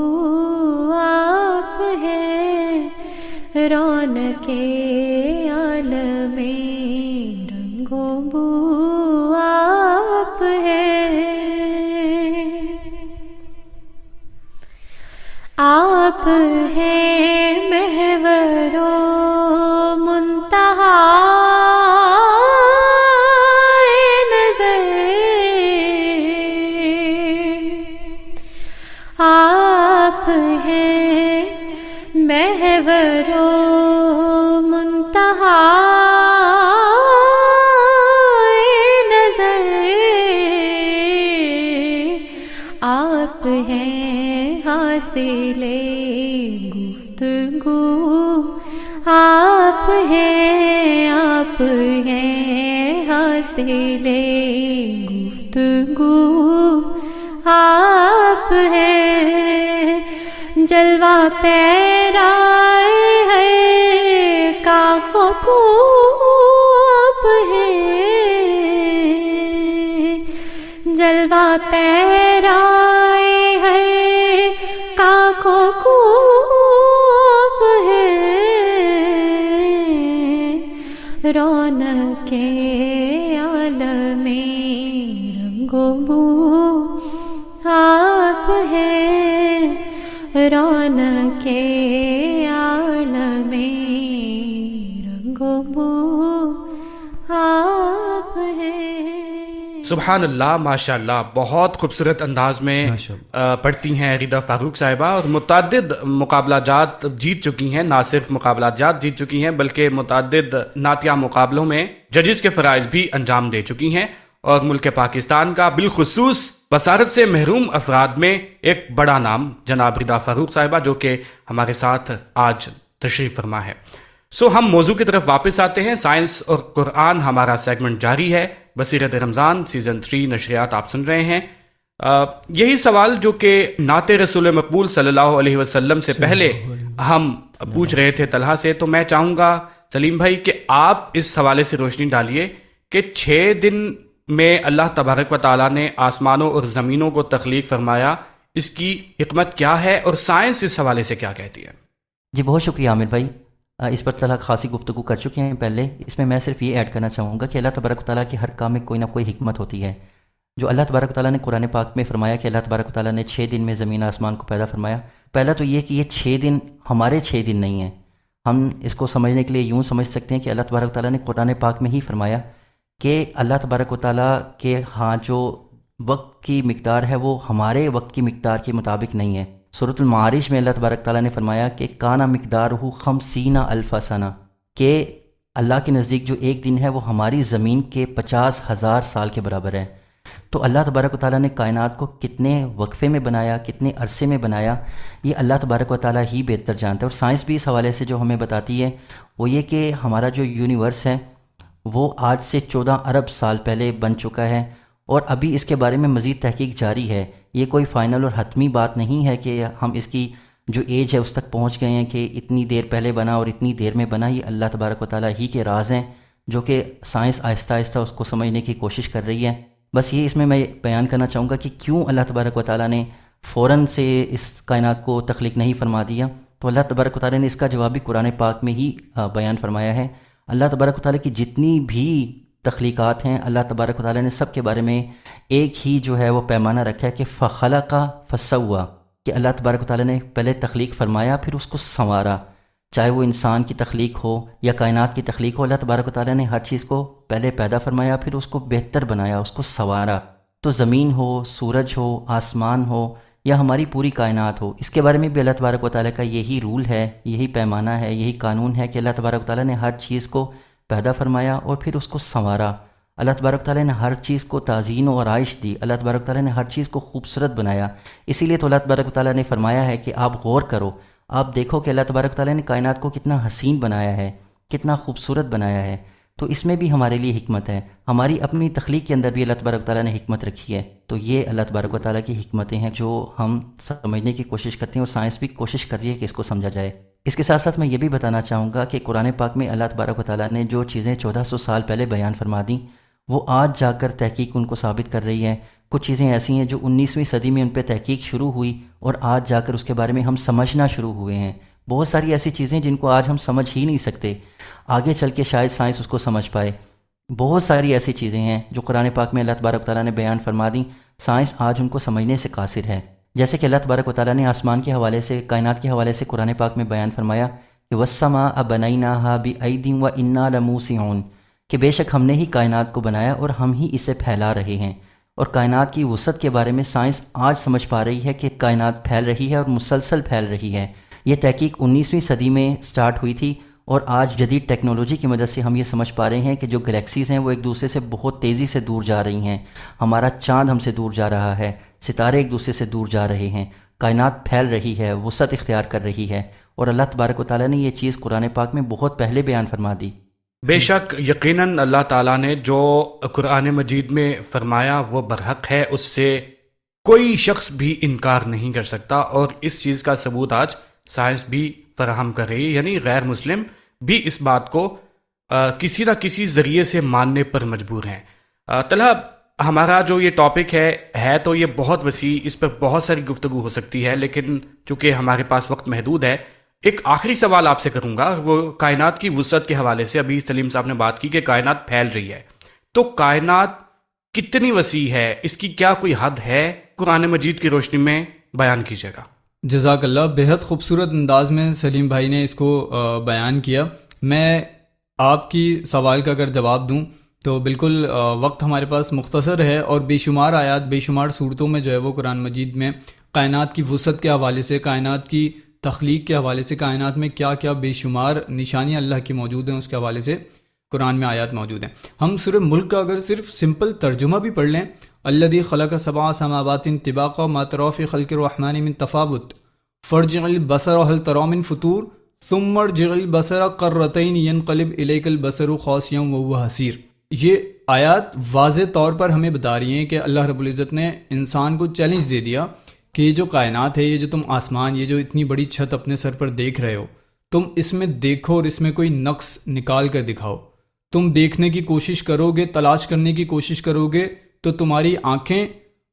آپ ہے، رونق عالم رنگ و بو آپ ہے، آپ ہیں محور و منتہا نظر، آپ ہیں محور و منتہا نظر، آپ ہیں حاصل گفتگو آپ ہیں، آپ ہیں حاصل گفتگو آپ ہیں، جلوہ پیرائے ہے کاف و کوب ہے، جلوہ پیرائے ہے کاف و کوب ہے، رونق عالم رنگ و بو آپ ہیں، رونق عالم رنگ و بو آپ ہیں۔ سبحان اللہ، ماشاء اللہ، بہت خوبصورت انداز میں پڑھتی ہیں ردا فاروق صاحبہ، اور متعدد مقابلہ جات جیت چکی ہیں، نہ صرف مقابلہ جات جیت چکی ہیں بلکہ متعدد نعتیہ مقابلوں میں ججز کے فرائض بھی انجام دے چکی ہیں، اور ملک پاکستان کا بالخصوص بصارت سے محروم افراد میں ایک بڑا نام جناب ردا فاروق صاحبہ جو کہ ہمارے ساتھ آج تشریف فرما ہے۔ ہم موضوع کی طرف واپس آتے ہیں۔ سائنس اور قرآن ہمارا سیگمنٹ جاری ہے، بصیرت رمضان سیزن 3 نشریات آپ سن رہے ہیں۔ یہی سوال جو کہ نعت رسول مقبول صلی اللہ علیہ وسلم سے پہلے ہم پوچھ رہے تھے طلحہ سے، تو میں چاہوں گا سلیم بھائی کہ آپ اس حوالے سے روشنی ڈالیے کہ 6 دن میں اللہ تبارک و تعالیٰ نے آسمانوں اور زمینوں کو تخلیق فرمایا، اس کی حکمت کیا ہے اور سائنس اس حوالے سے کیا کہتی ہے؟ جی بہت شکریہ عامر بھائی، اس پر طلحہ خاصی گفتگو کر چکے ہیں پہلے۔ اس میں صرف یہ ایڈ کرنا چاہوں گا کہ اللہ تبارک و تعالیٰ کی ہر کام میں کوئی نہ کوئی حکمت ہوتی ہے۔ جو اللہ تبارک و تعالیٰ نے قرآن پاک میں فرمایا کہ اللہ تبارک و تعالیٰ نے 6 دن میں زمین آسمان کو پیدا فرمایا، پہلا تو یہ کہ یہ 6 دن ہمارے 6 دن نہیں ہیں۔ ہم اس کو سمجھنے کے لیے یوں سمجھ سکتے ہیں کہ اللہ تبارک و تعالیٰ نے قرآن پاک میں ہی فرمایا کہ اللہ تبارک و تعالیٰ کے ہاں جو وقت کی مقدار ہے وہ ہمارے وقت کی مقدار کے مطابق نہیں ہے۔ سورۃ المعارج میں اللہ تبارک تعالیٰ نے فرمایا کہ کانا مقدارہ 50 الف سنہ، کہ اللہ کے نزدیک جو ایک دن ہے وہ ہماری زمین کے 50,000 سال کے برابر ہے۔ تو اللہ تبارک و تعالیٰ نے کائنات کو کتنے وقفے میں بنایا، کتنے عرصے میں بنایا، یہ اللہ تبارک و تعالیٰ ہی بہتر جانتا ہے۔ اور سائنس بھی اس حوالے سے جو ہمیں بتاتی ہے وہ یہ کہ ہمارا جو یونیورس ہے وہ آج سے 14 ارب سال پہلے بن چکا ہے، اور ابھی اس کے بارے میں مزید تحقیق جاری ہے۔ یہ کوئی فائنل اور حتمی بات نہیں ہے کہ ہم اس کی جو ایج ہے اس تک پہنچ گئے ہیں کہ اتنی دیر پہلے بنا اور اتنی دیر میں بنا۔ یہ اللہ تبارک و تعالیٰ ہی کے راز ہیں جو کہ سائنس آہستہ آہستہ اس کو سمجھنے کی کوشش کر رہی ہے۔ بس یہ اس میں بیان کرنا چاہوں گا کہ کیوں اللہ تبارک و تعالیٰ نے فوراً سے اس کائنات کو تخلیق نہیں فرما دیا۔ تو اللہ تبارک و تعالیٰ نے اس کا جواب بھی قرآن پاک میں ہی بیان فرمایا ہے۔ اللہ تبارک و تعالیٰ کی جتنی بھی تخلیقات ہیں، اللہ تبارک و تعالیٰ نے سب کے بارے میں ایک ہی جو ہے وہ پیمانہ رکھا ہے کہ فخلق فسوا، کہ اللہ تبارک و تعالیٰ نے پہلے تخلیق فرمایا پھر اس کو سنوارا۔ چاہے وہ انسان کی تخلیق ہو یا کائنات کی تخلیق ہو، اللہ تبارک و تعالیٰ نے ہر چیز کو پہلے پیدا فرمایا پھر اس کو بہتر بنایا، اس کو سنوارا۔ تو زمین ہو، سورج ہو، آسمان ہو یا ہماری پوری کائنات ہو، اس کے بارے میں بھی اللہ تبارک و تعالیٰ کا یہی رول ہے، یہی پیمانہ ہے، یہی قانون ہے کہ اللہ تبارک و تعالیٰ نے ہر چیز کو پیدا فرمایا اور پھر اس کو سنوارا۔ اللہ تبارک و تعالیٰ نے ہر چیز کو تزئین و آرائش دی، اللہ تبارک و تعالیٰ نے ہر چیز کو خوبصورت بنایا۔ اسی لیے تو اللہ تبارک و تعالیٰ نے فرمایا ہے کہ آپ غور کرو، آپ دیکھو کہ اللہ تبارک و تعالیٰ نے کائنات کو کتنا حسین بنایا ہے، کتنا خوبصورت بنایا ہے۔ تو اس میں بھی ہمارے لیے حکمت ہے، ہماری اپنی تخلیق کے اندر بھی اللہ تبارک و تعالیٰ نے حکمت رکھی ہے۔ تو یہ اللہ تبارک و تعالیٰ کی حکمتیں ہیں جو ہم سمجھنے کی کوشش کرتے ہیں، اور سائنس بھی کوشش کر رہی ہے کہ اس کو سمجھا جائے۔ اس کے ساتھ ساتھ میں یہ بھی بتانا چاہوں گا کہ قرآن پاک میں اللہ تبارک و تعالیٰ نے جو چیزیں 1400 سال پہلے بیان فرما دیں وہ آج جا کر تحقیق ان کو ثابت کر رہی ہے۔ کچھ چیزیں ایسی ہیں جو 19ویں صدی میں ان پہ تحقیق شروع ہوئی اور آج جا کر اس کے بارے میں ہم سمجھنا شروع ہوئے ہیں۔ بہت ساری ایسی چیزیں جن کو آج ہم سمجھ ہی نہیں سکتے، آگے چل کے شاید سائنس اس کو سمجھ پائے۔ بہت ساری ایسی چیزیں ہیں جو قرآن پاک میں اللہ تبارک و تعالیٰ نے بیان فرما دیں، سائنس آج ان کو سمجھنے سے قاصر ہے۔ جیسے کہ اللہ تبارک و تعالیٰ نے آسمان کے حوالے سے، کائنات کے حوالے سے قرآن پاک میں بیان فرمایا کہ وَالسَّمَاءَ بَنَيْنَاهَا بِأَيْدٍ وَإِنَّا لَمُوسِعُونَ، کہ بے شک ہم نے ہی کائنات کو بنایا اور ہم ہی اسے پھیلا رہے ہیں۔ اور کائنات کی وسعت کے بارے میں سائنس آج سمجھ پا رہی ہے کہ کائنات پھیل رہی ہے اور مسلسل پھیل رہی ہے۔ یہ تحقیق 19ویں صدی میں سٹارٹ ہوئی تھی، اور آج جدید ٹیکنالوجی کی مدد سے ہم یہ سمجھ پا رہے ہیں کہ جو گلیکسیز ہیں وہ ایک دوسرے سے بہت تیزی سے دور جا رہی ہیں، ہمارا چاند ہم سے دور جا رہا ہے، ستارے ایک دوسرے سے دور جا رہے ہیں، کائنات پھیل رہی ہے، وسعت اختیار کر رہی ہے، اور اللہ تبارک و تعالیٰ نے یہ چیز قرآن پاک میں بہت پہلے بیان فرما دی۔ بے شک یقیناً اللہ تعالیٰ نے جو قرآن مجید میں فرمایا وہ برحق ہے، اس سے کوئی شخص بھی انکار نہیں کر سکتا، اور اس چیز کا ثبوت آج سائنس بھی فراہم کر رہی ہے، یعنی غیر مسلم بھی اس بات کو کسی نہ کسی ذریعے سے ماننے پر مجبور ہیں۔ طلحہ، ہمارا جو یہ ٹاپک ہے تو یہ بہت وسیع، اس پر بہت ساری گفتگو ہو سکتی ہے، لیکن چونکہ ہمارے پاس وقت محدود ہے، ایک آخری سوال آپ سے کروں گا، وہ کائنات کی وسعت کے حوالے سے۔ ابھی سلیم صاحب نے بات کی کہ کائنات پھیل رہی ہے، تو کائنات کتنی وسیع ہے، اس کی کیا کوئی حد ہے؟ قرآن مجید کی روشنی میں بیان کیجیے گا۔ جزاک اللہ، بہت خوبصورت انداز میں سلیم بھائی نے اس کو بیان کیا۔ میں آپ کی سوال کا اگر جواب دوں تو بالکل وقت ہمارے پاس مختصر ہے، اور بے شمار آیات، بے شمار صورتوں میں جو ہے وہ قرآن مجید میں کائنات کی وسعت کے حوالے سے، کائنات کی تخلیق کے حوالے سے، کائنات میں کیا کیا بے شمار نشانیاں اللہ کی موجود ہیں، اس کے حوالے سے قرآن میں آیات موجود ہیں۔ ہم سورہ ملک کا اگر صرف سمپل ترجمہ بھی پڑھ لیں، الذی خلق سبع سماوات طباقا ما تری فی خلق الرحمن من تفاوت فارجع البصر هل تری من فطور ثم ارجع البصر قرتین ینقلب الیک البصر خاسئا وهو حسیر۔ یہ آیات واضح طور پر ہمیں بتا رہی ہیں کہ اللہ رب العزت نے انسان کو چیلنج دے دیا کہ یہ جو کائنات ہے، یہ جو تم آسمان، یہ جو اتنی بڑی چھت اپنے سر پر دیکھ رہے ہو، تم اس میں دیکھو اور اس میں کوئی نقص نکال کر دکھاؤ۔ تم دیکھنے کی کوشش کرو گے، تلاش کرنے کی کوشش کرو گے، تو تمہاری آنکھیں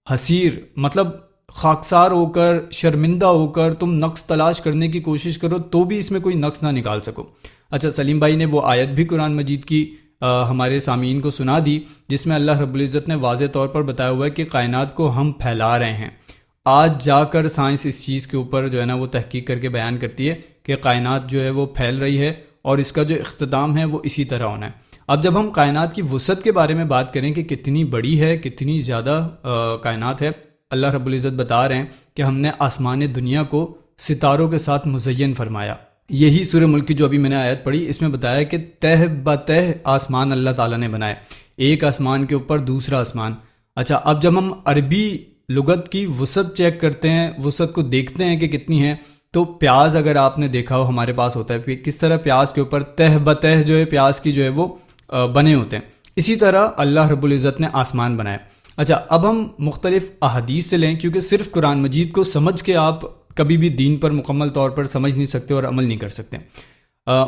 حسیر، مطلب خاکسار ہو کر، شرمندہ ہو کر تم نقص تلاش کرنے کی کوشش کرو تو بھی اس میں کوئی نقص نہ نکال سکو۔ اچھا، سلیم بھائی نے وہ آیت بھی قرآن مجید کی ہمارے سامعین کو سنا دی، جس میں اللہ رب العزت نے واضح طور پر بتایا ہوا ہے کہ کائنات کو ہم پھیلا رہے ہیں۔ آج جا کر سائنس اس چیز کے اوپر جو ہے نا وہ تحقیق کر کے بیان کرتی ہے کہ کائنات جو ہے وہ پھیل رہی ہے، اور اس کا جو اختتام ہے وہ اسی طرح ہونا ہے۔ اب جب ہم کائنات کی وسعت کے بارے میں بات کریں کہ کتنی بڑی ہے، کتنی زیادہ کائنات ہے، اللہ رب العزت بتا رہے ہیں کہ ہم نے آسمان دنیا کو ستاروں کے ساتھ مزین فرمایا۔ یہی سورہ ملک کی جو ابھی میں نے آیت پڑھی، اس میں بتایا کہ تہ بتہ آسمان اللہ تعالیٰ نے بنائے، ایک آسمان کے اوپر دوسرا آسمان۔ اچھا، اب جب ہم عربی لغت کی وسعت چیک کرتے ہیں، وسعت کو دیکھتے ہیں کہ کتنی ہے، تو پیاز اگر آپ نے دیکھا ہو ہمارے پاس ہوتا ہے، کس طرح پیاز کے اوپر تہ بتہ جو ہے پیاز کی جو ہے وہ بنے ہوتے ہیں، اسی طرح اللہ رب العزت نے آسمان بنائے۔ اچھا، اب ہم مختلف احادیث سے لیں، کیونکہ صرف قرآن مجید کو سمجھ کے آپ کبھی بھی دین پر مکمل طور پر سمجھ نہیں سکتے اور عمل نہیں کر سکتے۔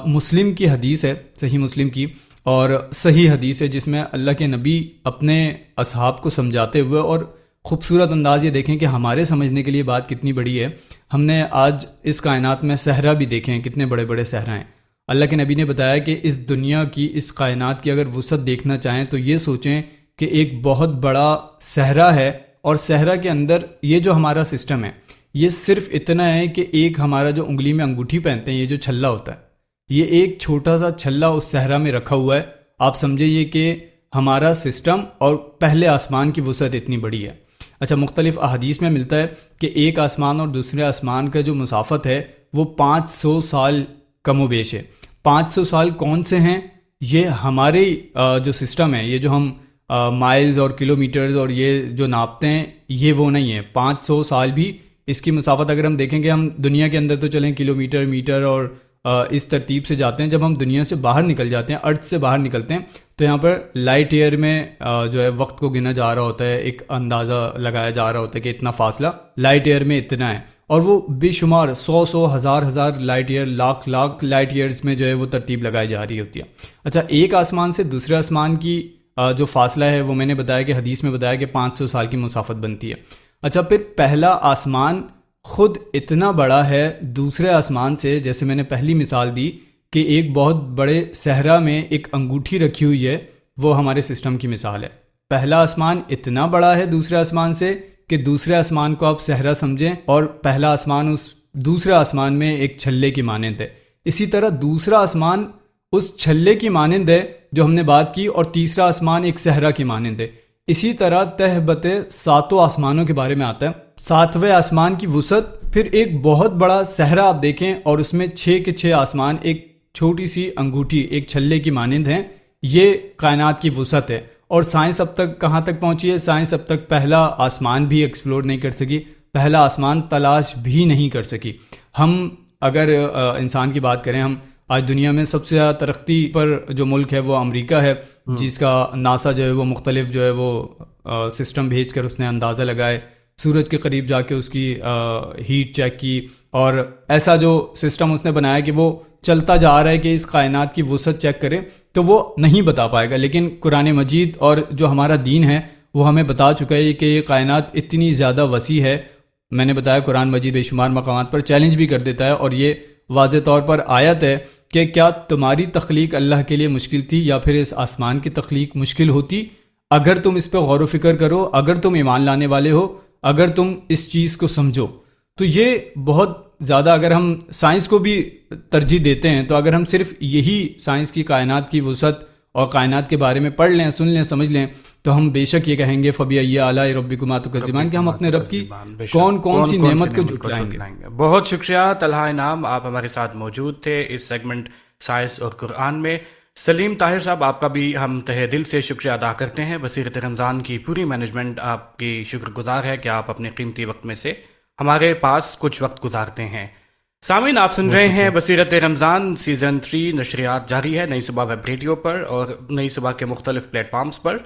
مسلم کی حدیث ہے، صحیح مسلم کی، اور صحیح حدیث ہے جس میں اللہ کے نبی اپنے اصحاب کو سمجھاتے ہوئے، اور خوبصورت انداز یہ دیکھیں کہ ہمارے سمجھنے کے لیے بات کتنی بڑی ہے۔ ہم نے آج اس کائنات میں صحرا بھی دیکھے ہیں، کتنے بڑے بڑے صحرا ہیں۔ اللہ کے نبی نے بتایا کہ اس دنیا کی، اس کائنات کی اگر وسعت دیکھنا چاہیں تو یہ سوچیں کہ ایک بہت بڑا صحرا ہے، اور صحرا کے اندر یہ جو ہمارا سسٹم ہے یہ صرف اتنا ہے کہ ایک ہمارا جو انگلی میں انگوٹھی پہنتے ہیں، یہ جو چھلا ہوتا ہے، یہ ایک چھوٹا سا چھلا اس صحرا میں رکھا ہوا ہے۔ آپ سمجھے یہ کہ ہمارا سسٹم اور پہلے آسمان کی وسعت اتنی بڑی ہے۔ اچھا، مختلف احادیث میں ملتا ہے کہ ایک آسمان اور دوسرے آسمان کا جو مسافت ہے وہ 500 سال کم و بیش ہے۔ 500 سال کون سے ہیں؟ یہ ہمارے جو سسٹم ہے، یہ جو ہم مائلز اور کلومیٹرز اور یہ جو ناپتے ہیں، یہ وہ نہیں ہے۔ 500 سال بھی اس کی مسافت اگر ہم دیکھیں کہ ہم دنیا کے اندر تو چلیں کلومیٹر، میٹر اور اس ترتیب سے جاتے ہیں، جب ہم دنیا سے باہر نکل جاتے ہیں، ارتھ سے باہر نکلتے ہیں، تو یہاں پر لائٹ ایئر میں جو ہے وقت کو گنا جا رہا ہوتا ہے، ایک اندازہ لگایا جا رہا ہوتا ہے کہ اتنا فاصلہ لائٹ ایئر میں اتنا ہے، اور وہ بے شمار 100 ہزار light year, lakh light years میں جو ہے وہ ترتیب لگائی جا رہی ہوتی ہے۔ اچھا، ایک آسمان سے دوسرے آسمان کی جو فاصلہ ہے وہ میں نے بتایا کہ حدیث میں بتایا کہ 500 سال کی مسافت بنتی ہے۔ اچھا، پھر پہلا آسمان خود اتنا بڑا ہے دوسرے آسمان سے، جیسے میں نے پہلی مثال دی کہ ایک بہت بڑے صحرا میں ایک انگوٹھی رکھی ہوئی ہے، وہ ہمارے سسٹم کی مثال ہے۔ پہلا آسمان اتنا بڑا ہے دوسرے آسمان سے کہ دوسرے آسمان کو آپ صحرا سمجھیں، اور پہلا آسمان اس دوسرے آسمان میں ایک چھلے کی مانند ہے۔ اسی طرح دوسرا آسمان اس چھلے کی مانند ہے جو ہم نے بات کی، اور تیسرا آسمان ایک صحرا کی مانند ہے۔ اسی طرح تہ بتہ 7 آسمانوں کے بارے میں آتا ہے۔ 7ویں آسمان کی وسعت پھر ایک بہت بڑا صحرا آپ دیکھیں، اور اس میں 6 کے 6 آسمان ایک چھوٹی سی انگوٹھی، ایک چھلے کی مانند ہیں۔ یہ کائنات کی وسعت ہے، اور سائنس اب تک کہاں تک پہنچی ہے؟ سائنس اب تک پہلا آسمان بھی ایکسپلور نہیں کر سکی، پہلا آسمان تلاش بھی نہیں کر سکی۔ ہم اگر انسان کی بات کریں، ہم آج دنیا میں سب سے زیادہ ترقی پر جو ملک ہے وہ امریکہ ہے، جس کا ناسا جو ہے وہ مختلف جو ہے وہ سسٹم بھیج کر اس نے اندازہ لگائے سورج کے قریب جا کے اس کی ہیٹ چیک کی، اور ایسا جو سسٹم اس نے بنایا کہ وہ چلتا جا رہا ہے کہ اس کائنات کی وسعت چیک کرے، تو وہ نہیں بتا پائے گا. لیکن قرآن مجید اور جو ہمارا دین ہے وہ ہمیں بتا چکا ہے کہ یہ کائنات اتنی زیادہ وسیع ہے. میں نے بتایا قرآن مجید بے شمار مقامات پر چیلنج بھی کر دیتا ہے، اور یہ واضح طور پر آیت ہے کہ کیا تمہاری تخلیق اللہ کے لیے مشکل تھی یا پھر اس آسمان کی تخلیق مشکل ہوتی؟ اگر تم اس پہ غور و فکر کرو، اگر تم ایمان لانے والے ہو، اگر تم اس چیز کو سمجھو. تو یہ بہت زیادہ، اگر ہم سائنس کو بھی ترجیح دیتے ہیں تو اگر ہم صرف یہی سائنس کی کائنات کی وسعت اور کائنات کے بارے میں پڑھ لیں، سن لیں، سمجھ لیں، تو ہم بے شک یہ کہیں گے فَبِأَيِّ آلَاءِ رَبِّكُمَا تُكَذِّبَانِ کہ ہم اپنے رب کی کون سی نعمت کو جھٹلائیں گے. بہت شکریہ طلحہ انعام، آپ ہمارے ساتھ موجود تھے اس سیگمنٹ سائنس اور قرآن میں. سلیم طاہر صاحب، آپ کا بھی ہم تہہ دل سے شکریہ ادا کرتے ہیں. بصیرت رمضان کی پوری مینجمنٹ آپ کی شکر گزار ہے کہ آپ اپنے قیمتی وقت میں سے ہمارے پاس کچھ وقت گزارتے ہیں. سامعین، آپ سن رہے ہیں بصیرت رمضان سیزن 3، نشریات جاری ہے نئی صبح ویب ریڈیو پر اور نئی صبح کے مختلف پلیٹ فارمز پر.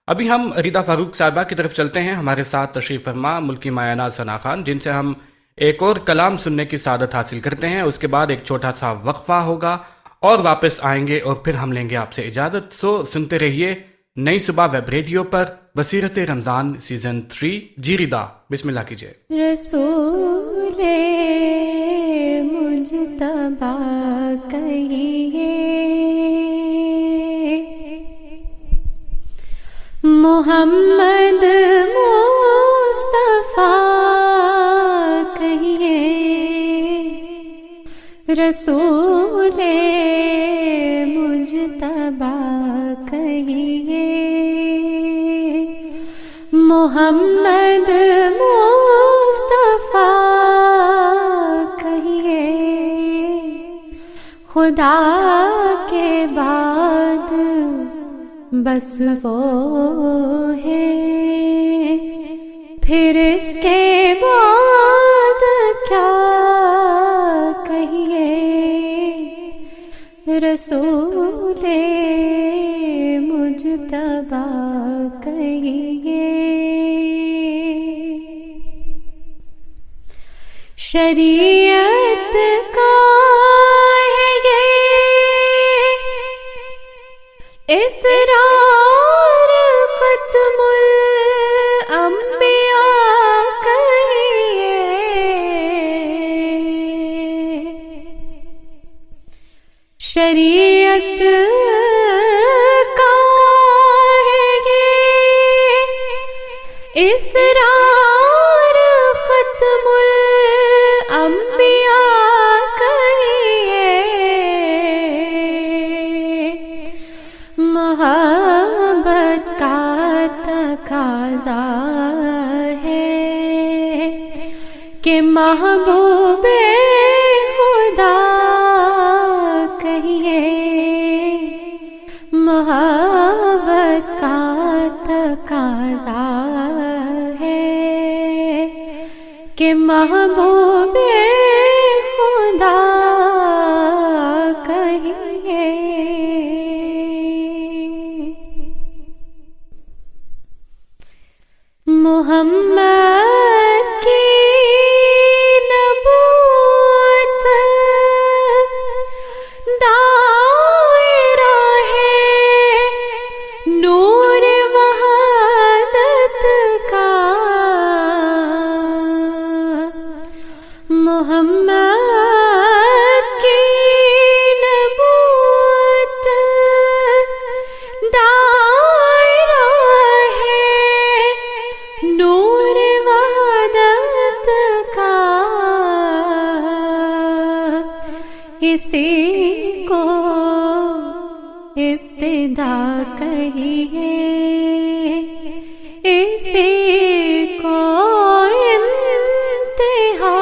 ابھی ہم ریدا فاروق صاحبہ کی طرف چلتے ہیں. ہمارے ساتھ تشریف فرما ملکی مایہ ناز ثنا خان، جن سے ہم ایک اور کلام سننے کی سعادت حاصل کرتے ہیں. اس کے بعد ایک چھوٹا سا وقفہ ہوگا اور واپس آئیں گے اور پھر ہم لیں گے آپ سے اجازت. سو سنتے رہیے نئی صبح ویب ریڈیو پر بصیرت رمضان سیزن 3. جی ریدا، بسم اللہ کیجیے. رسول مجتبی کہیے، محمد مصطفیٰ کہیے، رسول مجتبی کہیے، محمد مصطفیٰ کہیے. خدا کے بعد بس وہ ہے، پھر اس کے بعد کیا کہیے، رسول مجتبی کہیے. شریعت کا ہے یہ اسرار ختم الانبیاء کہیے، شریعت کا ہے یہ اسرار ختم الانبیاء کہیے. محبت کا تقاضا ہے کہ محبوب خدا کہیے، محبت کا تقاضا ہے کہ محبوب خدا کہیے. محمد کی نبوت دائرہ ہے نور وحدت کا، محمد کی نبوت دائرہ ہے نور وحدت کا. اسی کو ابتدا کہیے، اسی کو انتہا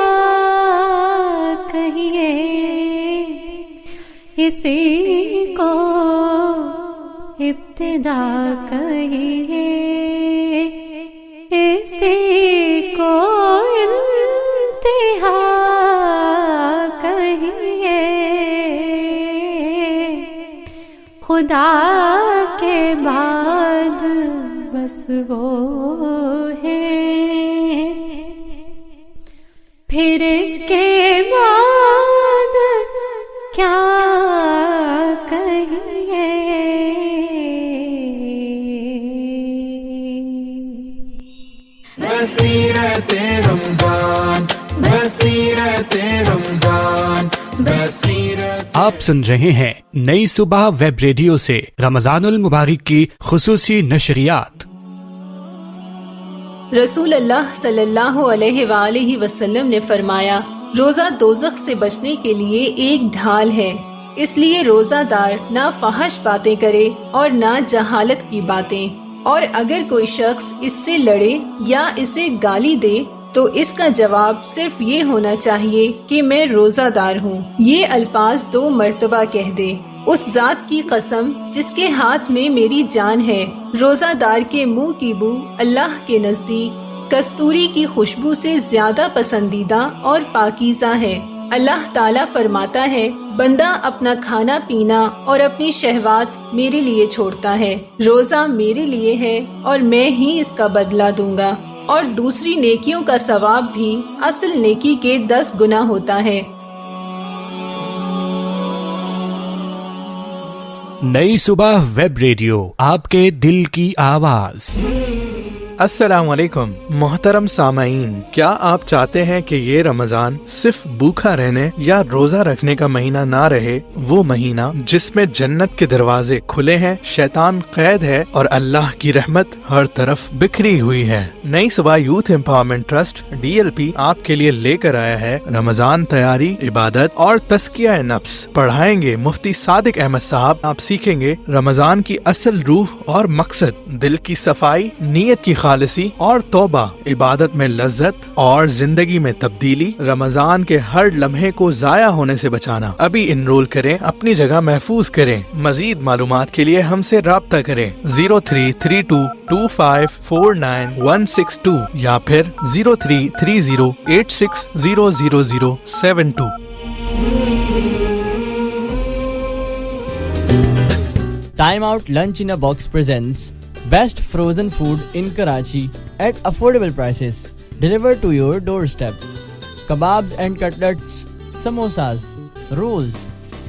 کہیے، اسی کو ابتدا کہیے، اسی کو انتہا کہیے. خدا کے بعد بس وہ ہے، پھر اس کے بعد کیا کہیے. بصیرت رمضان، بصیرت رمضان، بصیرت. آپ سن رہے ہیں نئی صبح ویب ریڈیو سے رمضان المبارک کی خصوصی نشریات. رسول اللہ صلی اللہ علیہ وآلہ وسلم نے فرمایا، روزہ دوزخ سے بچنے کے لیے ایک ڈھال ہے، اس لیے روزہ دار نہ فحش باتیں کرے اور نہ جہالت کی باتیں، اور اگر کوئی شخص اس سے لڑے یا اسے گالی دے تو اس کا جواب صرف یہ ہونا چاہیے کہ میں روزہ دار ہوں. یہ الفاظ 2 مرتبہ کہہ دے. اس ذات کی قسم جس کے ہاتھ میں میری جان ہے، روزہ دار کے منہ کی بو اللہ کے نزدیک کستوری کی خوشبو سے زیادہ پسندیدہ اور پاکیزہ ہے. اللہ تعالیٰ فرماتا ہے، بندہ اپنا کھانا پینا اور اپنی شہوات میرے لیے چھوڑتا ہے، روزہ میرے لیے ہے اور میں ہی اس کا بدلہ دوں گا، اور دوسری نیکیوں کا ثواب بھی اصل نیکی کے 10 گنا ہوتا ہے. نئی صبح ویب ریڈیو، آپ کے دل کی آواز. السلام علیکم محترم سامعین، کیا آپ چاہتے ہیں کہ یہ رمضان صرف بھوکا رہنے یا روزہ رکھنے کا مہینہ نہ رہے، وہ مہینہ جس میں جنت کے دروازے کھلے ہیں، شیطان قید ہے اور اللہ کی رحمت ہر طرف بکھری ہوئی ہے؟ نئی صبح یوتھ امپاورمنٹ ٹرسٹ DLP آپ کے لیے لے کر آیا ہے رمضان تیاری، عبادت اور تزکیہ نفس. پڑھائیں گے مفتی صادق احمد صاحب. آپ سیکھیں گے رمضان کی اصل روح اور مقصد، دل کی صفائی، نیت کی خالصی اور توبہ، عبادت میں لذت اور زندگی میں تبدیلی، رمضان کے ہر لمحے کو ضائع ہونے سے بچانا. ابھی انرول کریں، اپنی جگہ محفوظ کریں. مزید معلومات کے لیے ہم سے رابطہ کریں 033225496162 یا پھر 033086000072. Time Out Lunch in a Box presents Best Frozen Food in Karachi at affordable prices, delivered to your doorstep. Kebabs and cutlets, samosas, rolls,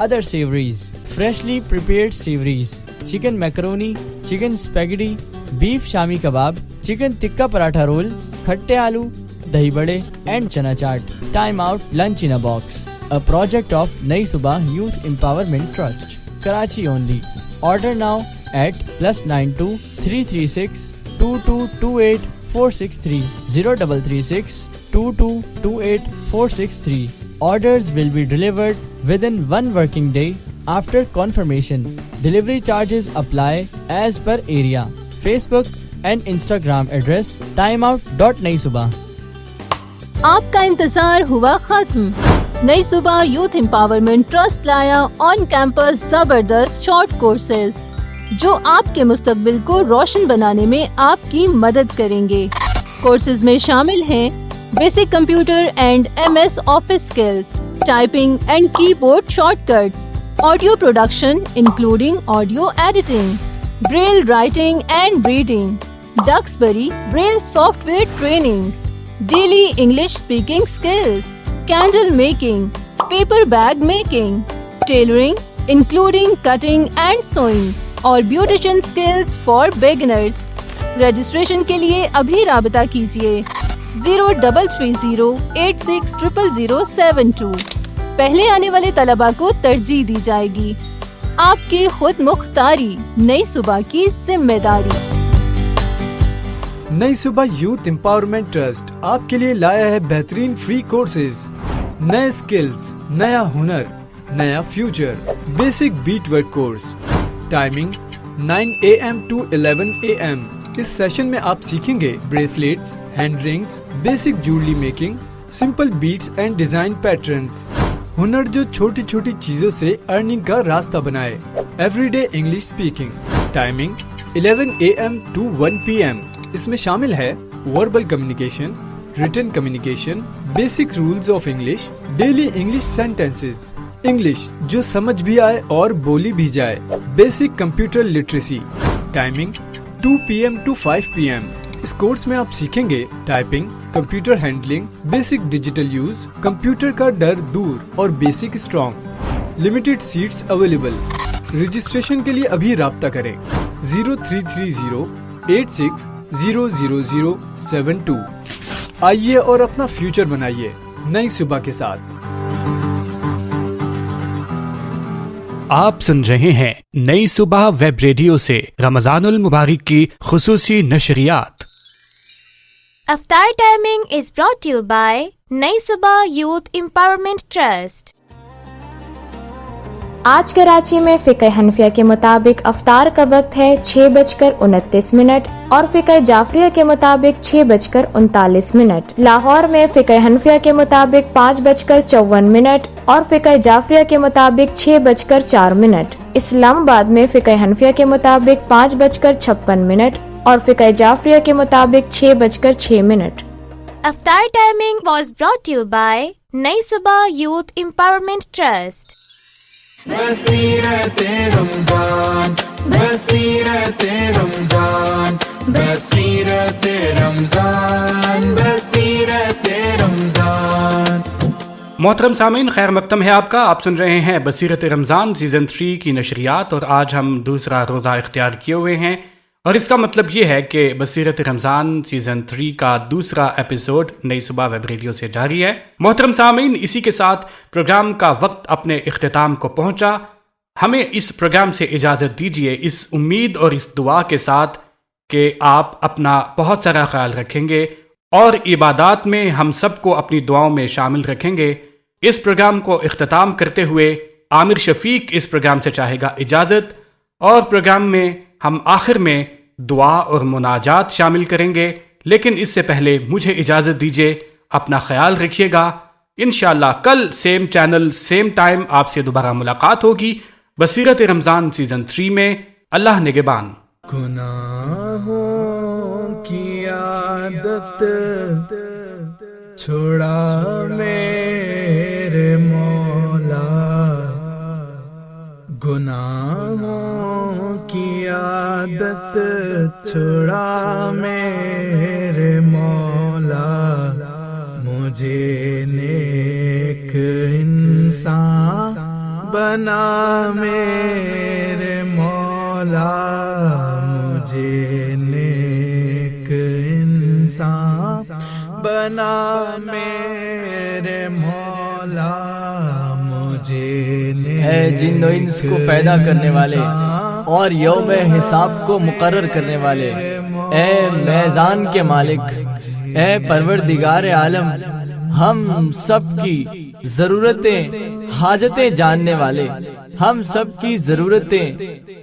other savories, freshly prepared savories, chicken macaroni, chicken spaghetti, beef shami kebab, chicken tikka paratha roll, khatte aloo, dahi bade and chana chaat. Time Out Lunch in a Box, a project of Nai Subah Youth Empowerment Trust, Karachi only. Order now at +92 336 2228 463 0336 2228 463. Orders will be delivered within 1 working day after confirmation. Delivery charges apply as per area. Facebook and Instagram address timeout.naisubah. آپ کا انتظار ہوا ختم. نئی صبح youth empowerment trust لایا on campus زبردست short courses جو آپ کے مستقبل کو روشن بنانے میں آپ کی مدد کریں گے. کورسز میں شامل ہیں basic computer and MS office skills, typing and keyboard shortcuts, audio production including audio editing, braille writing and reading, Duxbury braille software training, daily English speaking skills, candle making, paper bag making, tailoring including cutting and sewing اور beautician skills for beginners. Registration کے لیے ابھی رابطہ کیجیے 033086000072. پہلے آنے والے طلباء کو ترجیح دی جائے گی. آپ کی خود مختاری، نئی صبح کی ذمہ داری. نئی صبح یوتھ امپاورمنٹ ٹرسٹ آپ کے لیے لایا ہے بہترین فری کورسز، نئے اسکلز، نیا ہنر، نیا future. Basic bead work course, timing 9 AM to 11 AM. اس سیشن میں آپ سیکھیں گے bracelets, hand rings, basic jewellery making, simple beads and design patterns. ہنر جو چھوٹی چھوٹی چیزوں سے ارننگ کا راستہ بنائے. Every day English speaking, timing 11 AM to 1 PM. اس میں شامل ہے verbal communication, written communication, basic rules of English, daily English sentences, English جو سمجھ بھی آئے اور بولی بھی جائے، basic computer literacy. Timing 2 PM to 5 PM. اس کورس میں آپ سیکھیں گے typing, computer handling, basic digital use, computer کا ڈر دور اور basic strong. Limited seats available. Registration کے لیے ابھی رابطہ کریں 033086000072۔ آئیے اور اپنا فیوچر بنائیے نئی صبح کے ساتھ۔ آپ سن رہے ہیں نئی صبح ویب ریڈیو سے رمضان المبارک کی خصوصی نشریات۔ افطار timing is brought to you by نئی صبح یوتھ امپاورمنٹ ٹرسٹ۔ آج کراچی میں فقہ حنفیہ کے مطابق افطار کا وقت ہے 6:29 اور فقہ جعفریہ کے مطابق 6:39۔ لاہور میں فقہ حنفیہ کے مطابق 5:54 اور فقہ جعفریہ کے مطابق 6:04۔ اسلام آباد میں فقہ حنفیہ کے مطابق 5:56 اور فقہ جعفریہ کے مطابق 6:06۔ افطار timing was brought to you by نئی صبح یوتھ امپاورمنٹ ٹرسٹ۔ بصیرت رمضان، بصیرت رمضان، بصیرت رمضان، بصیرت رمضان۔ محترم سامعین، خیر مقدم ہے آپ کا۔ آپ سن رہے ہیں بصیرت رمضان سیزن 3 کی نشریات، اور آج ہم دوسرا روزہ اختیار کیے ہوئے ہیں، اور اس کا مطلب یہ ہے کہ بصیرت رمضان سیزن 3 کا دوسرا ایپیسوڈ نئی صبح ویب ریڈیو سے جاری ہے۔ محترم سامعین، اسی کے ساتھ پروگرام کا وقت اپنے اختتام کو پہنچا۔ ہمیں اس پروگرام سے اجازت دیجیے اس امید اور اس دعا کے ساتھ کہ آپ اپنا بہت سارا خیال رکھیں گے اور عبادات میں ہم سب کو اپنی دعاؤں میں شامل رکھیں گے۔ اس پروگرام کو اختتام کرتے ہوئے عامر شفیق اس پروگرام سے چاہے گا اجازت، اور پروگرام میں ہم آخر میں دعا اور مناجات شامل کریں گے، لیکن اس سے پہلے مجھے اجازت دیجیے۔ اپنا خیال رکھیے گا۔ انشاءاللہ کل سیم چینل سیم ٹائم آپ سے دوبارہ ملاقات ہوگی بصیرت رمضان سیزن 3 میں۔ اللہ نگہبان۔ گناہوں کی عادت چھوڑا میرے مولا، گناہوں کی عادت چھوڑا میرے مولا، مجھے نیک انسان بنا میرے مولا، مجھے نیک انسان بنا میرے مولا، مجھے اے جن و انس کو پیدا کرنے والے اور یوم حساب کو مقرر کرنے والے، اے میزان کے مالک، اے پروردگار عالم، ہم سب کی ضرورتیں حاجتیں جاننے والے، ہم سب کی ضرورتیں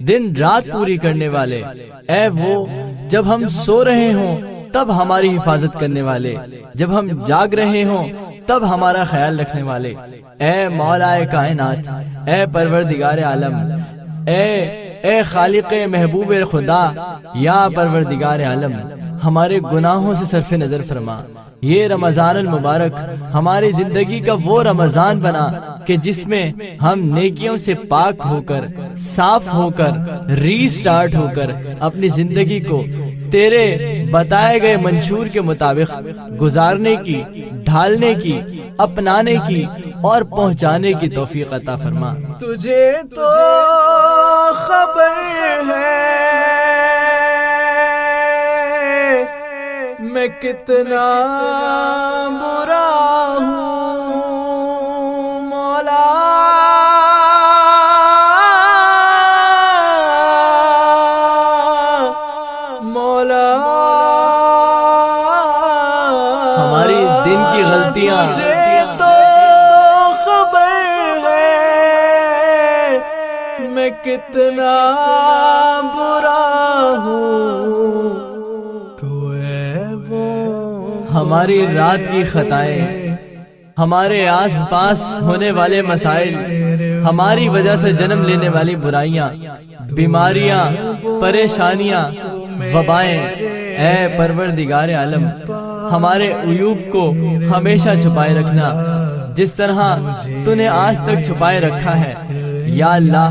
دن رات پوری کرنے والے، اے وہ جب ہم سو رہے ہوں تب ہماری حفاظت کرنے والے، جب ہم جاگ رہے ہوں تب ہمارا خیال رکھنے والے، اے مولا کائنات، اے پروردگار عالم، اے خالق محبوب خدا، یا پروردگار عالم، ہمارے گناہوں سے صرف نظر فرما۔ یہ رمضان المبارک ہماری زندگی کا وہ رمضان بنا کہ جس میں ہم نیکیوں سے پاک ہو کر، صاف ہو کر، ری سٹارٹ ہو کر اپنی زندگی کو تیرے بتائے گئے منشور کے مطابق گزارنے کی، ڈھالنے کی، اپنانے کی اور پہنچانے کی توفیق عطا فرما۔ تجھے تو خبر ہے میں کتنا برا ہوں مولا، مولا ہماری دن کی غلطیاں تجھے تو خبر ہے میں کتنا برا ہوں، ہماری رات کی خطائیں، ہمارے آس پاس ہونے والے مسائل، ہماری وجہ سے جنم لینے والی برائیاں، بیماریاں، پریشانیاں، وبائیں، اے پروردگار عالم، ہمارے عیوب کو ہمیشہ چھپائے رکھنا جس طرح تو نے آج تک چھپائے رکھا ہے۔ یا اللہ،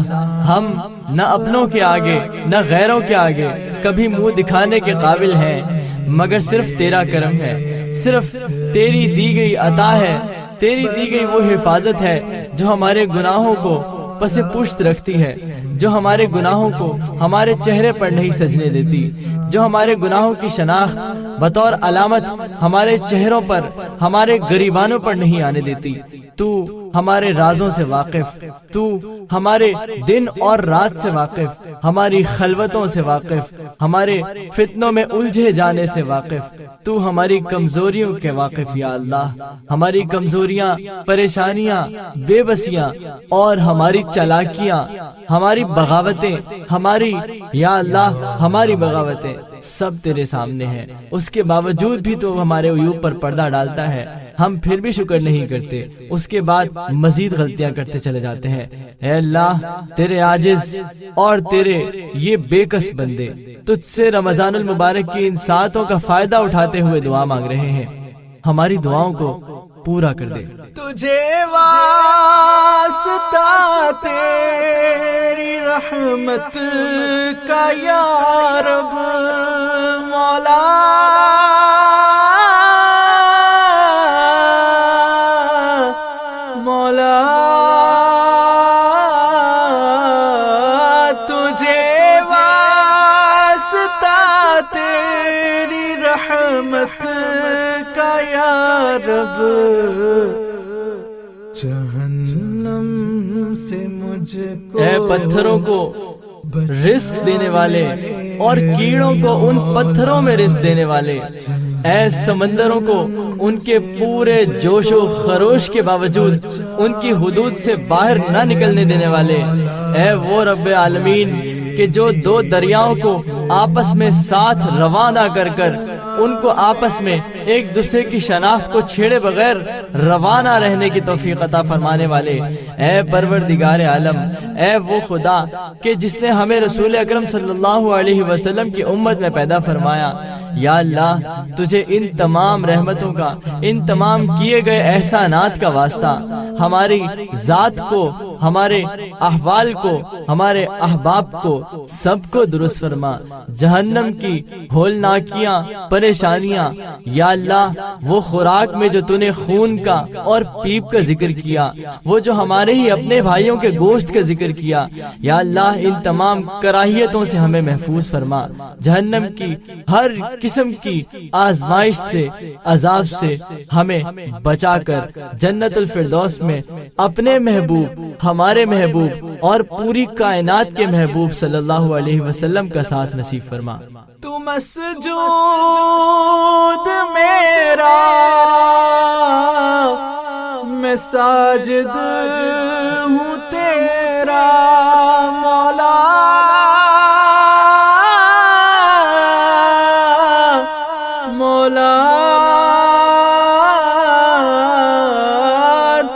ہم نہ اپنوں کے آگے نہ غیروں کے آگے کبھی منہ دکھانے کے قابل ہیں، مگر صرف تیرا کرم ہے، صرف تیری دی گئی عطا ہے، تیری دی گئی وہ حفاظت ہے جو ہمارے گناہوں کو پس پشت رکھتی ہے، جو ہمارے گناہوں کو ہمارے چہرے پر نہیں سجنے دیتی، جو ہمارے گناہوں کی شناخت بطور علامت ہمارے چہروں پر، ہمارے گریبانوں پر نہیں آنے دیتی۔ تو ہمارے رازوں سے واقف، تو ہمارے دن اور رات سے واقف، ہماری خلوتوں سے واقف، ہمارے فتنوں میں الجھے جانے سے واقف، تو ہماری کمزوریوں کے واقف یا اللہ، ہماری کمزوریاں، پریشانیاں، بے بسیاں اور ہماری چالاکیاں، ہماری بغاوتیں، ہماری یا اللہ ہماری بغاوتیں سب تیرے سامنے ہیں، اس کے باوجود بھی تو ہمارے عیوب پر پردہ ڈالتا ہے، ہم پھر بھی شکر نہیں کرتے، اس کے بعد مزید غلطیاں کرتے چلے جاتے ہیں۔ اے اللہ، تیرے عاجز اور تیرے یہ بے کس بندے تجھ سے رمضان المبارک کی ان ساعتوں کا فائدہ اٹھاتے ہوئے دعا مانگ رہے ہیں، ہماری دعاؤں کو پورا کر دے۔ تجھے واسطہ تیری رحمت کا یا رب مولا، مولا تجھے واسطہ تیری رحمت کا یا رب، جہنم سے مجھ کو اے پتھروں کو رزق دینے والے اور کیڑوں کو ان پتھروں میں رزق دینے والے، اے سمندروں کو ان کے پورے جوش و خروش کے باوجود ان کی حدود سے باہر نہ نکلنے دینے والے، اے وہ رب عالمین کہ جو دو دریاؤں کو آپس میں ساتھ روانہ کر کر ان کو آپس میں ایک دوسرے کی شناخت کو چھیڑے بغیر روانہ رہنے کی توفیق عطا فرمانے والے، اے پروردگار عالم، اے وہ خدا کہ جس نے ہمیں رسول اکرم صلی اللہ علیہ وسلم کی امت میں پیدا فرمایا، یا اللہ تجھے ان تمام رحمتوں کا، ان تمام کیے گئے احسانات کا واسطہ ہماری ذات کو، ہمارے احوال کو، ہمارے احباب کو سب کو درست فرما، جہنم کی ہولناکیاں، پریشانیاں، یا اللہ وہ خوراک میں جو تو نے خون کا اور پیپ کا ذکر کیا، وہ جو ہمارے ہی اپنے بھائیوں کے گوشت کا ذکر کیا، یا اللہ ان تمام کراہیتوں سے ہمیں محفوظ فرما، جہنم کی ہر قسم کی آزمائش سے، عذاب سے ہمیں بچا کر جنت الفردوس میں اپنے محبوب، ہمارے محبوب اور پوری کائنات کے محبوب صلی اللہ علیہ وسلم کا ساتھ نصیب فرما۔ تو مسجود میرا میں ساجد ہوں تیرا مولا، مولا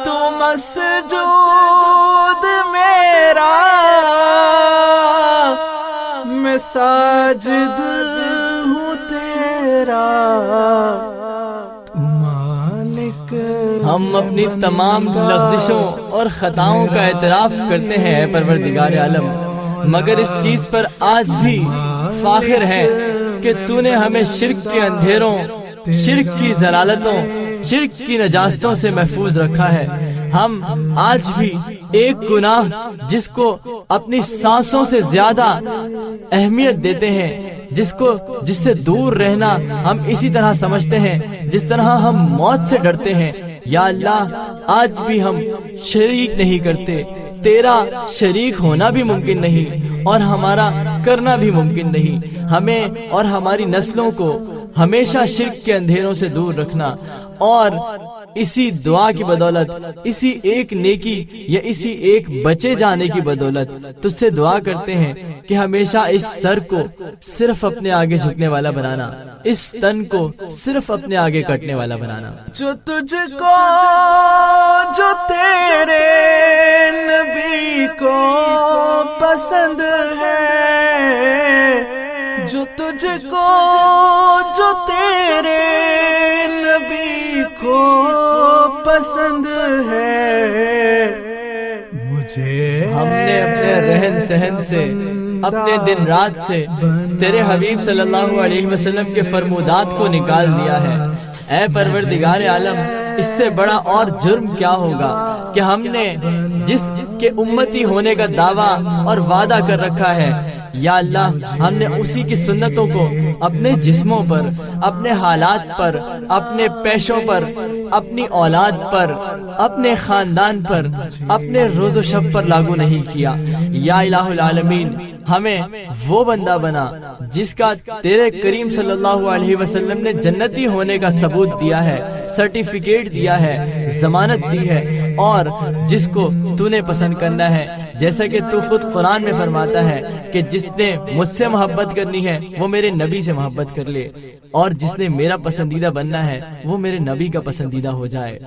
تو مسجود میرا میں ساجد ہوں تیرا، مالک۔ ہم اپنی تمام لغزشوں اور خطاؤں کا اعتراف کرتے ہیں اے پروردگار عالم، مگر اس چیز پر آج بھی فاخر ہے کہ تو نے ہمیں شرک کے اندھیروں، شرک کی ضلالتوں، شرک کی نجاستوں سے محفوظ رکھا ہے۔ ہم آج بھی ایک گناہ جس کو اپنی سانسوں سے زیادہ اہمیت دیتے ہیں، جس سے دور رہنا ہم اسی طرح سمجھتے ہیں جس طرح ہم موت سے ڈرتے ہیں، یا اللہ آج بھی ہم شریک نہیں کرتے، تیرا شریک ہونا بھی ممکن نہیں اور ہمارا کرنا بھی ممکن نہیں، ہمیں اور ہماری نسلوں کو ہمیشہ شرک کے اندھیروں سے دور رکھنا، اور اسی دعا کی بدولت، اسی ایک نیکی یا اسی ایک بچے جانے کی بدولت تجھ سے دعا کرتے ہیں کہ ہمیشہ اس سر کو صرف اپنے آگے جھکنے والا بنانا، اس تن کو صرف اپنے آگے کٹنے والا بنانا۔ جو تجھ کو، جو تیرے نبی کو پسند ہے، جو تجھ کو، جو تیرے نبی کو پسند ہے، مجھے ہم نے اپنے رہن سہن سے، اپنے دن رات سے تیرے حبیب صلی اللہ علیہ وسلم کے فرمودات کو نکال دیا ہے۔ اے پروردگار عالم، اس سے بڑا اور جرم کیا ہوگا کہ ہم نے جس کے امتی ہونے کا دعویٰ اور وعدہ کر رکھا ہے، یا اللہ ہم نے اسی کی سنتوں کو اپنے جسموں پر، اپنے حالات پر، اپنے پیشوں پر، اپنی اولاد پر، اپنے خاندان پر، اپنے روز و شب پر لاگو نہیں کیا۔ یا الہ العالمین، ہمیں وہ بندہ بنا جس کا تیرے کریم صلی اللہ علیہ وسلم نے جنتی ہونے کا ثبوت دیا ہے، سرٹیفکیٹ دیا ہے، ضمانت دی ہے، اور جس کو تو نے پسند کرنا ہے، جیسا کہ تو خود قرآن میں فرماتا ہے کہ جس نے مجھ سے محبت کرنی ہے وہ میرے نبی سے محبت کر لے، اور جس نے میرا پسندیدہ بننا ہے وہ میرے نبی کا پسندیدہ ہو جائے۔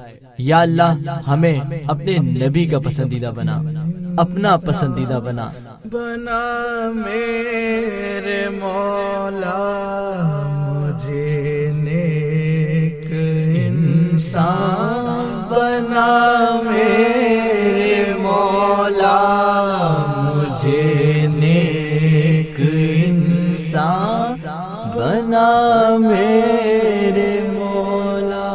یا اللہ ہمیں اپنے نبی کا پسندیدہ بنا، اپنا پسندیدہ بنا۔ بنا میرے مولا مجھے نیک انسان، بنا میرے مولا مجھے نیک انسان، بنا میرے مولا۔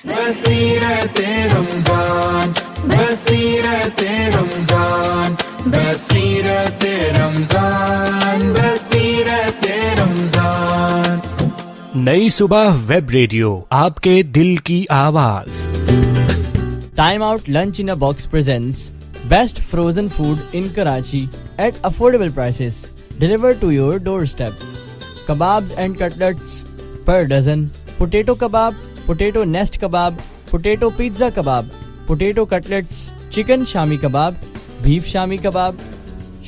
بصیرت رمضان، بصیرت رمضان، بصیرت رمضان، بصیرت رمضان۔ نئی صبح ویب ریڈیو، آپ کے دل کی آواز۔ Time out lunch in a box presents best frozen food in Karachi at affordable prices, delivered to your doorstep. Kebabs and cutlets per dozen, potato kebab, potato nest kebab, potato pizza kebab, potato cutlets, chicken shami kebab, beef shami kebab,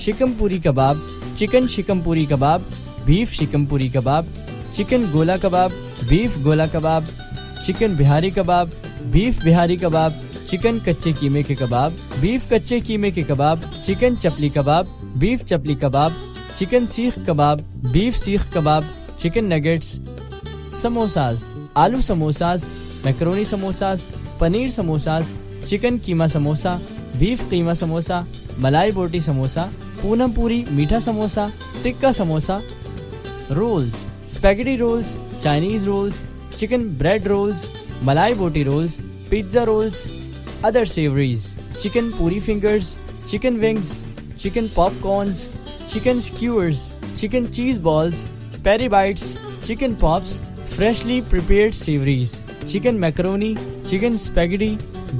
shikam puri kebab, chicken shikam puri kebab, beef shikam puri kebab, chicken gola kebab, beef gola kebab, chicken bihari kebab, beef bihari kebab, chicken کچے قیمے کے کباب، beef کچے قیمے کے کباب، chicken chapli کباب، beef chapli کباب، chicken seekh کباب، بیف سیخ کباب، chicken nuggets, samosas, aloo samosas, macaroni samosas, paneer samosas, chicken keema samosa, beef keema samosa, malai boti samosa, پونم پوری میٹھا samosa, tikka samosa, rolls, spaghetti rolls, Chinese rolls, chicken bread rolls, malai boti rolls, pizza rolls, other savories, chicken puri fingers, chicken wings, chicken popcorns, chicken skewers, chicken cheese balls, peri bites, chicken pops, freshly prepared savories, chicken macaroni, chicken spaghetti,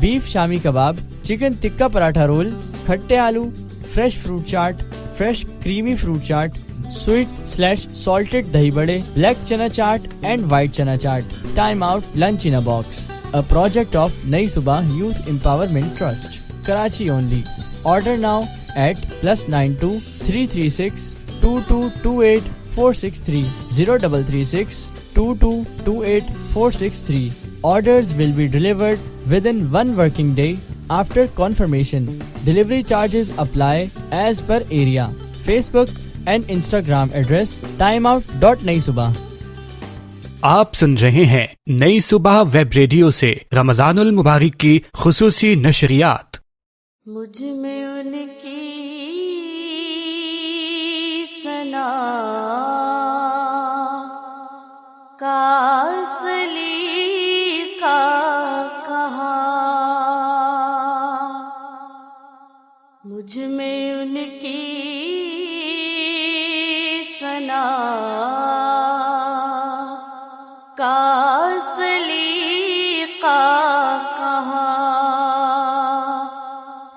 beef shami kebab, chicken tikka paratha roll, khatte aloo, fresh fruit chaat, fresh creamy fruit chaat, sweet/salted dahi bade, black chana chaat and white chana chaat. Time out lunch in a box, a project of Nai Subah Youth Empowerment Trust, Karachi only. Order now at +92 336 2228 463 0336 2228 463. Orders will be delivered within 1 working day after confirmation. Delivery charges apply as per area. Facebook and Instagram address timeout.naisubah. آپ سن رہے ہیں نئی صبح web radio سے رمضان المبارک کی خصوصی نشریات۔ مجھ میں ان کی ثنا کا سلیقہ کہاں، مجھ میں ان کی ثنا کا سلیقہ کہاں،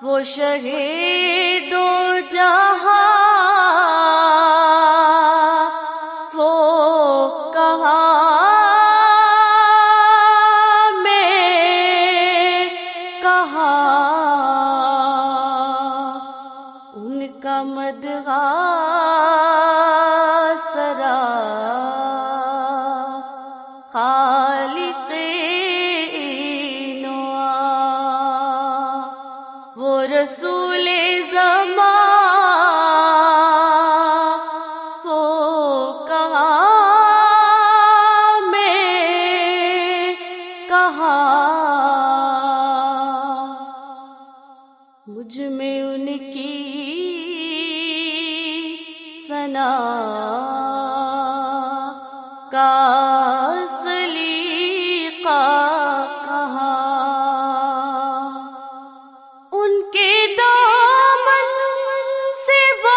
وہ شہید و جہاں وہ کہاں میں کہاں، ان کا مدغا سرا خالق نوا، وہ رسول زمان وہ کہاں میں کہاں، مجھ میں ان کی ثنا کا سلیقہ کہا، ان کے دامن سے وابستہ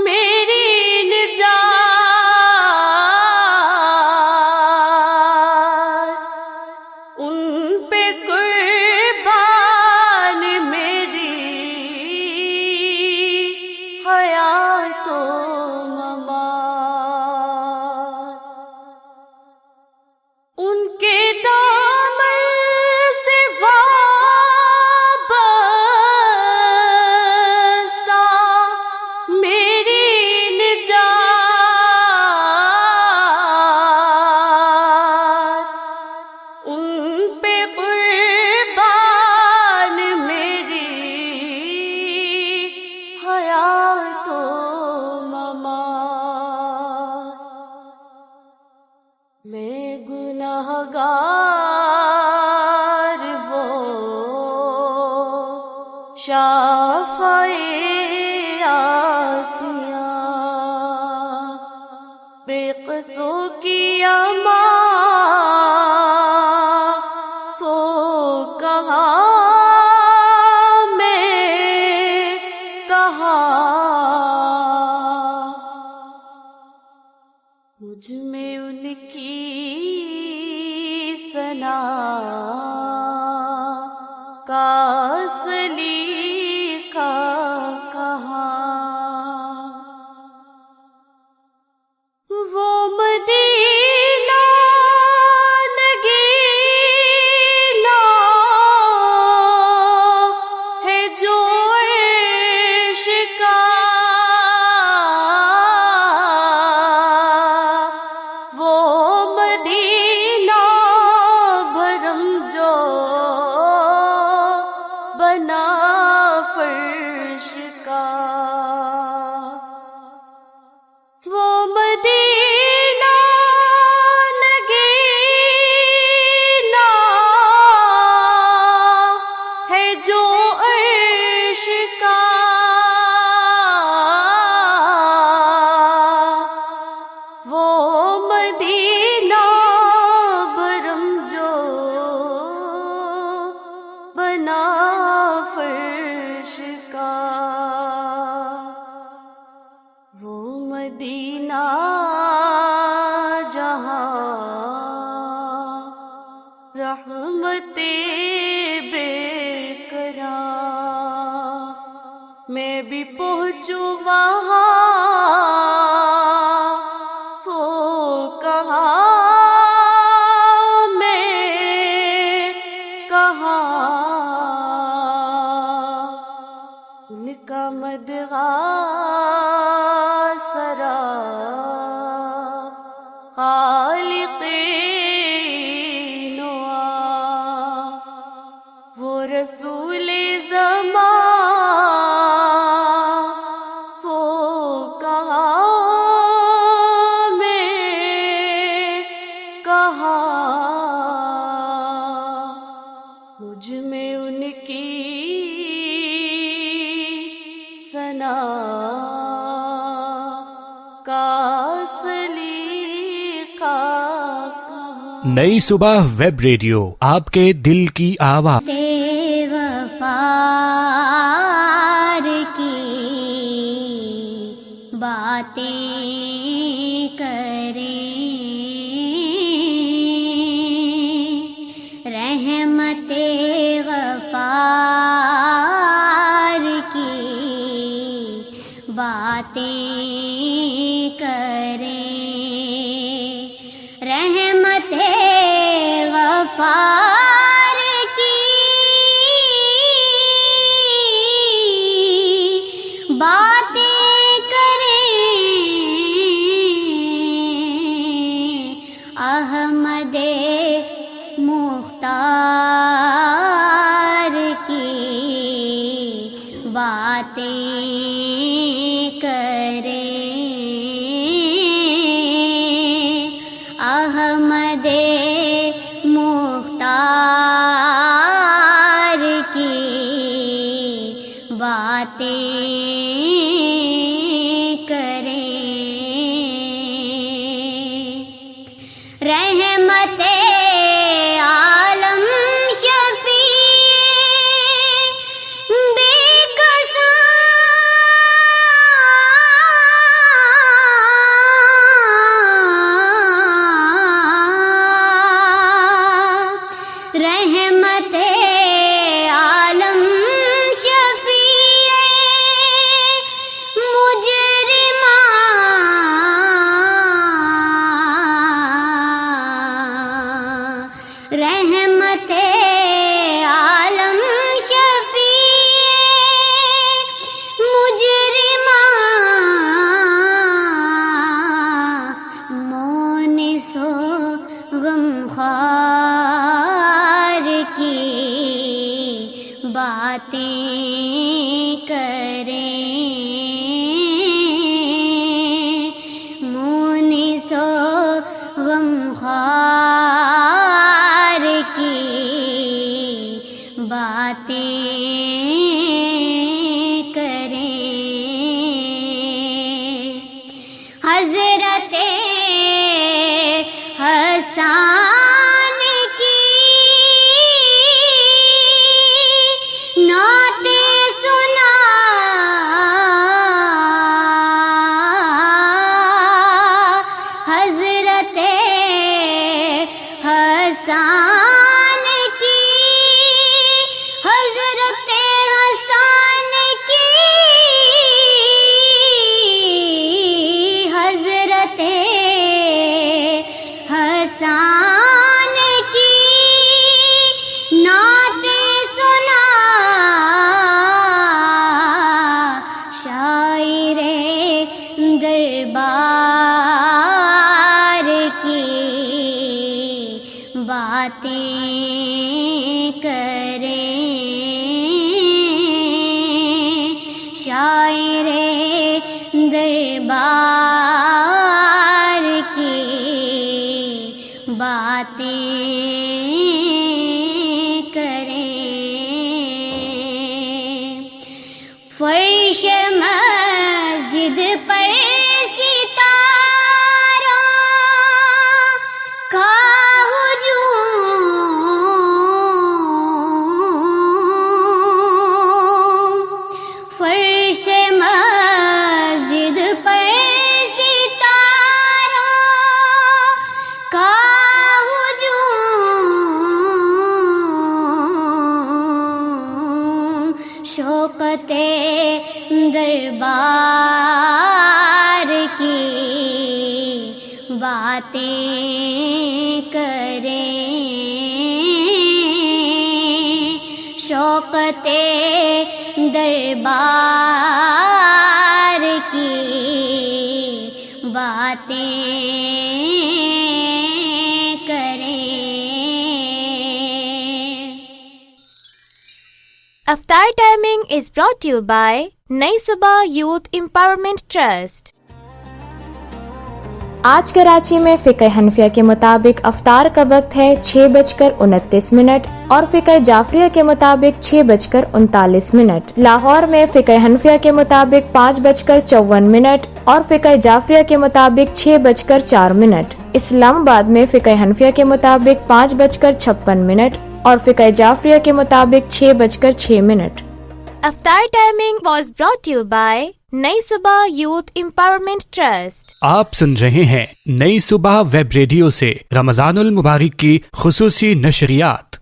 میری نجات، ان پہ قربان میری حیات و ممات، ان کے دامن سے وابستہ میری نجات، ان پہ قربان میری حیات و ممات، میں گنہگار وہ شافعِ آسیاں، بے قصوں کی ماں وہ کہاں میں کہاں، مجھ میں ان کی ثنا کا سلیقہ کہاں، وہ مدینہ نگینا ہے جو عرش کا، وہ مدینہ بھرم جو بنا فرش کا، وہ مدینہ نگینا ہے جو عرش کا، وہ مدینہ بھرم جو بنا فرش کا، وہ مدینہ جہاں رحمت بے قرار، میں بھی پہنچوں وہاں وہ کہاں میں کہاں، ان کا مدغا سرا خالق نوا، وہ رسول زمان وہ کہاں میں کہاں، مجھ میں ان کی ثنا کا سلیقہ کہاں۔ نئی صبح ویب ریڈیو، آپ کے دل کی آواز۔ وفار کی باتیں کریں، رحمت غفار کی باتیں کریں، رحمت غفار کی باتیں کریں، احمد مختار کی باتیں کریں، احمد مختار باتیں کریں رحمت عالم شفیع بے کساں رحمت عالم شفیع مجرمان رحمت عالم شفیع مجرمان مونس و غمخوار کی باتیں کریں مونس و غمخوار کی باتیں کریں حضرت حسان کی نعتیں سنا حضرت حسان کی حضرت حسان کی حضرت حسان کی نعتیں سنا شاعر دربار کی باتیں کریں شاعر دربار کی باتیں کریں فرش مسجد پر ستاروں کا ہجوم فرش مسجد پر ستاروں کا ہجوم شوکت دربار کی باتیں کریں شوکت دربار کی باتیں کریں افطار timing is brought to you by نئی صبح یوتھ امپاورمنٹ ٹرسٹ. آج کراچی میں فقہ حنفیہ کے مطابق افطار کا وقت ہے 6:29 اور فقہ جعفریہ کے مطابق 6:39. لاہور میں فقہ حنفیہ کے مطابق 5:54 اور فقہ جعفریہ کے مطابق 6:04. اسلام آباد میں فقہ حنفیہ کے مطابق 5:56 اور فقہ جعفریہ کے مطابق 6:06. افطار timing was brought to you by نئی صبح یوتھ امپاورمنٹ ٹرسٹ. آپ سن رہے ہیں نئی صبح ویب ریڈیو سے رمضان المبارک کی خصوصی نشریات.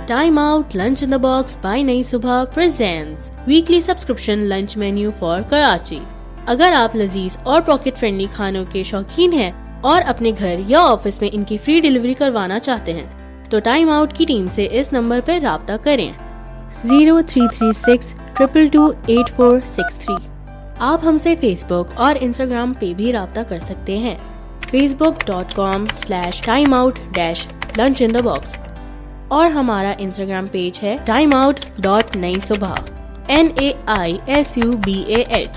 Time Out Lunch in the Box by نئی صبح presents weekly subscription lunch menu for Karachi. اگر آپ لذیذ اور پاکٹ فرینڈلی کھانوں کے شوقین ہیں اور اپنے گھر یا آفس میں ان کی فری ڈیلیوری کروانا چاہتے ہیں تو ٹائم آؤٹ کی ٹیم سے اس نمبر پر رابطہ کریں 0336228463. آپ ہم سے فیس بک اور انسٹاگرام پہ بھی رابطہ کر سکتے ہیں facebook.com/timeout-lunchinthebox اور ہمارا انسٹاگرام پیج ہے timeout.نئی-صبح NAISUBAH.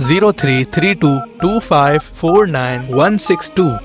033225496162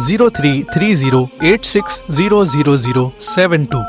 033086000072।